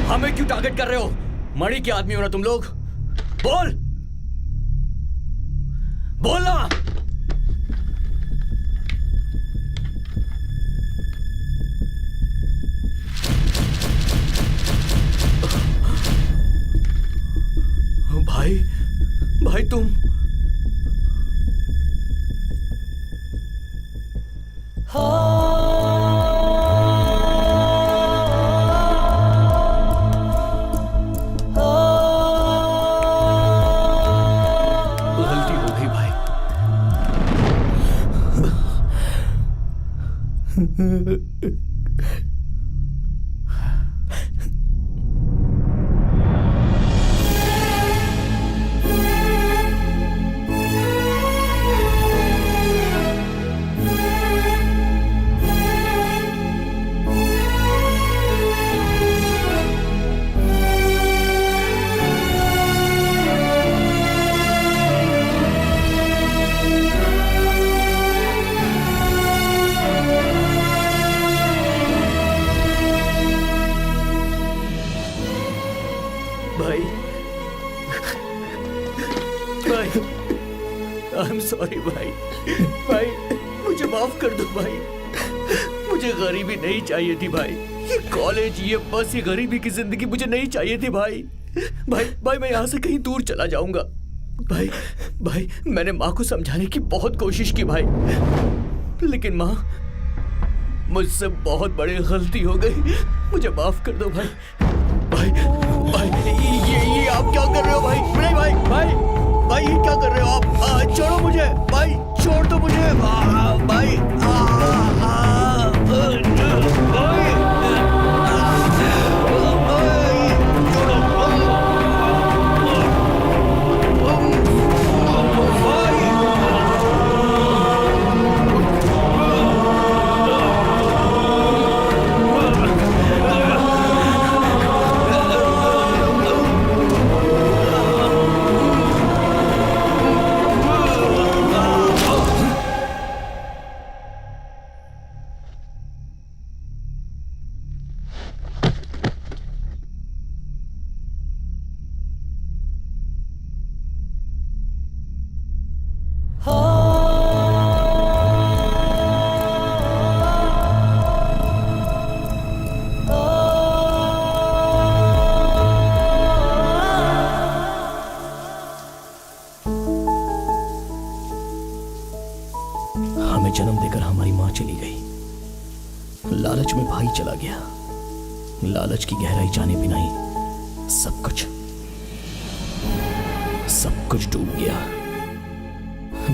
[SPEAKER 7] हमें क्यों टारगेट कर रहे हो? मणि के आदमी हो ना तुम लोग? बोल बोलना। भाई भाई तुम सॉरी भाई। भाई मुझे माफ कर दो भाई, मुझे गरीबी नहीं चाहिए थी भाई। ये कॉलेज, ये बस, ये गरीबी की जिंदगी मुझे नहीं चाहिए थी भाई। भाई मैं यहाँ से कहीं दूर चला जाऊंगा। भाई मैंने माँ को समझाने की बहुत कोशिश की भाई, लेकिन माँ मुझसे बहुत बड़ी गलती हो गई, मुझे माफ कर दो भाई। भाई ये आप क्या कर रहे हो भाई? नहीं भाई ये क्या कर रहे हो आप? छोड़ो मुझे भाई, छोड़ दो मुझे भाई।
[SPEAKER 1] हमें जन्म देकर हमारी माँ चली गई, लालच में भाई चला गया, लालच की गहराई जाने बिना ही सब कुछ डूब गया,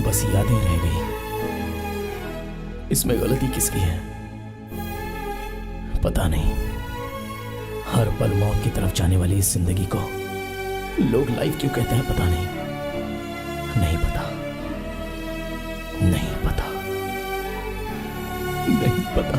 [SPEAKER 1] बस यादें रह गई। इसमें गलती किसकी है पता नहीं। हर पल मौत की तरफ जाने वाली इस जिंदगी को लोग लाइफ क्यों कहते हैं पता नहीं। नहीं पता, नहीं पता, नहीं पता।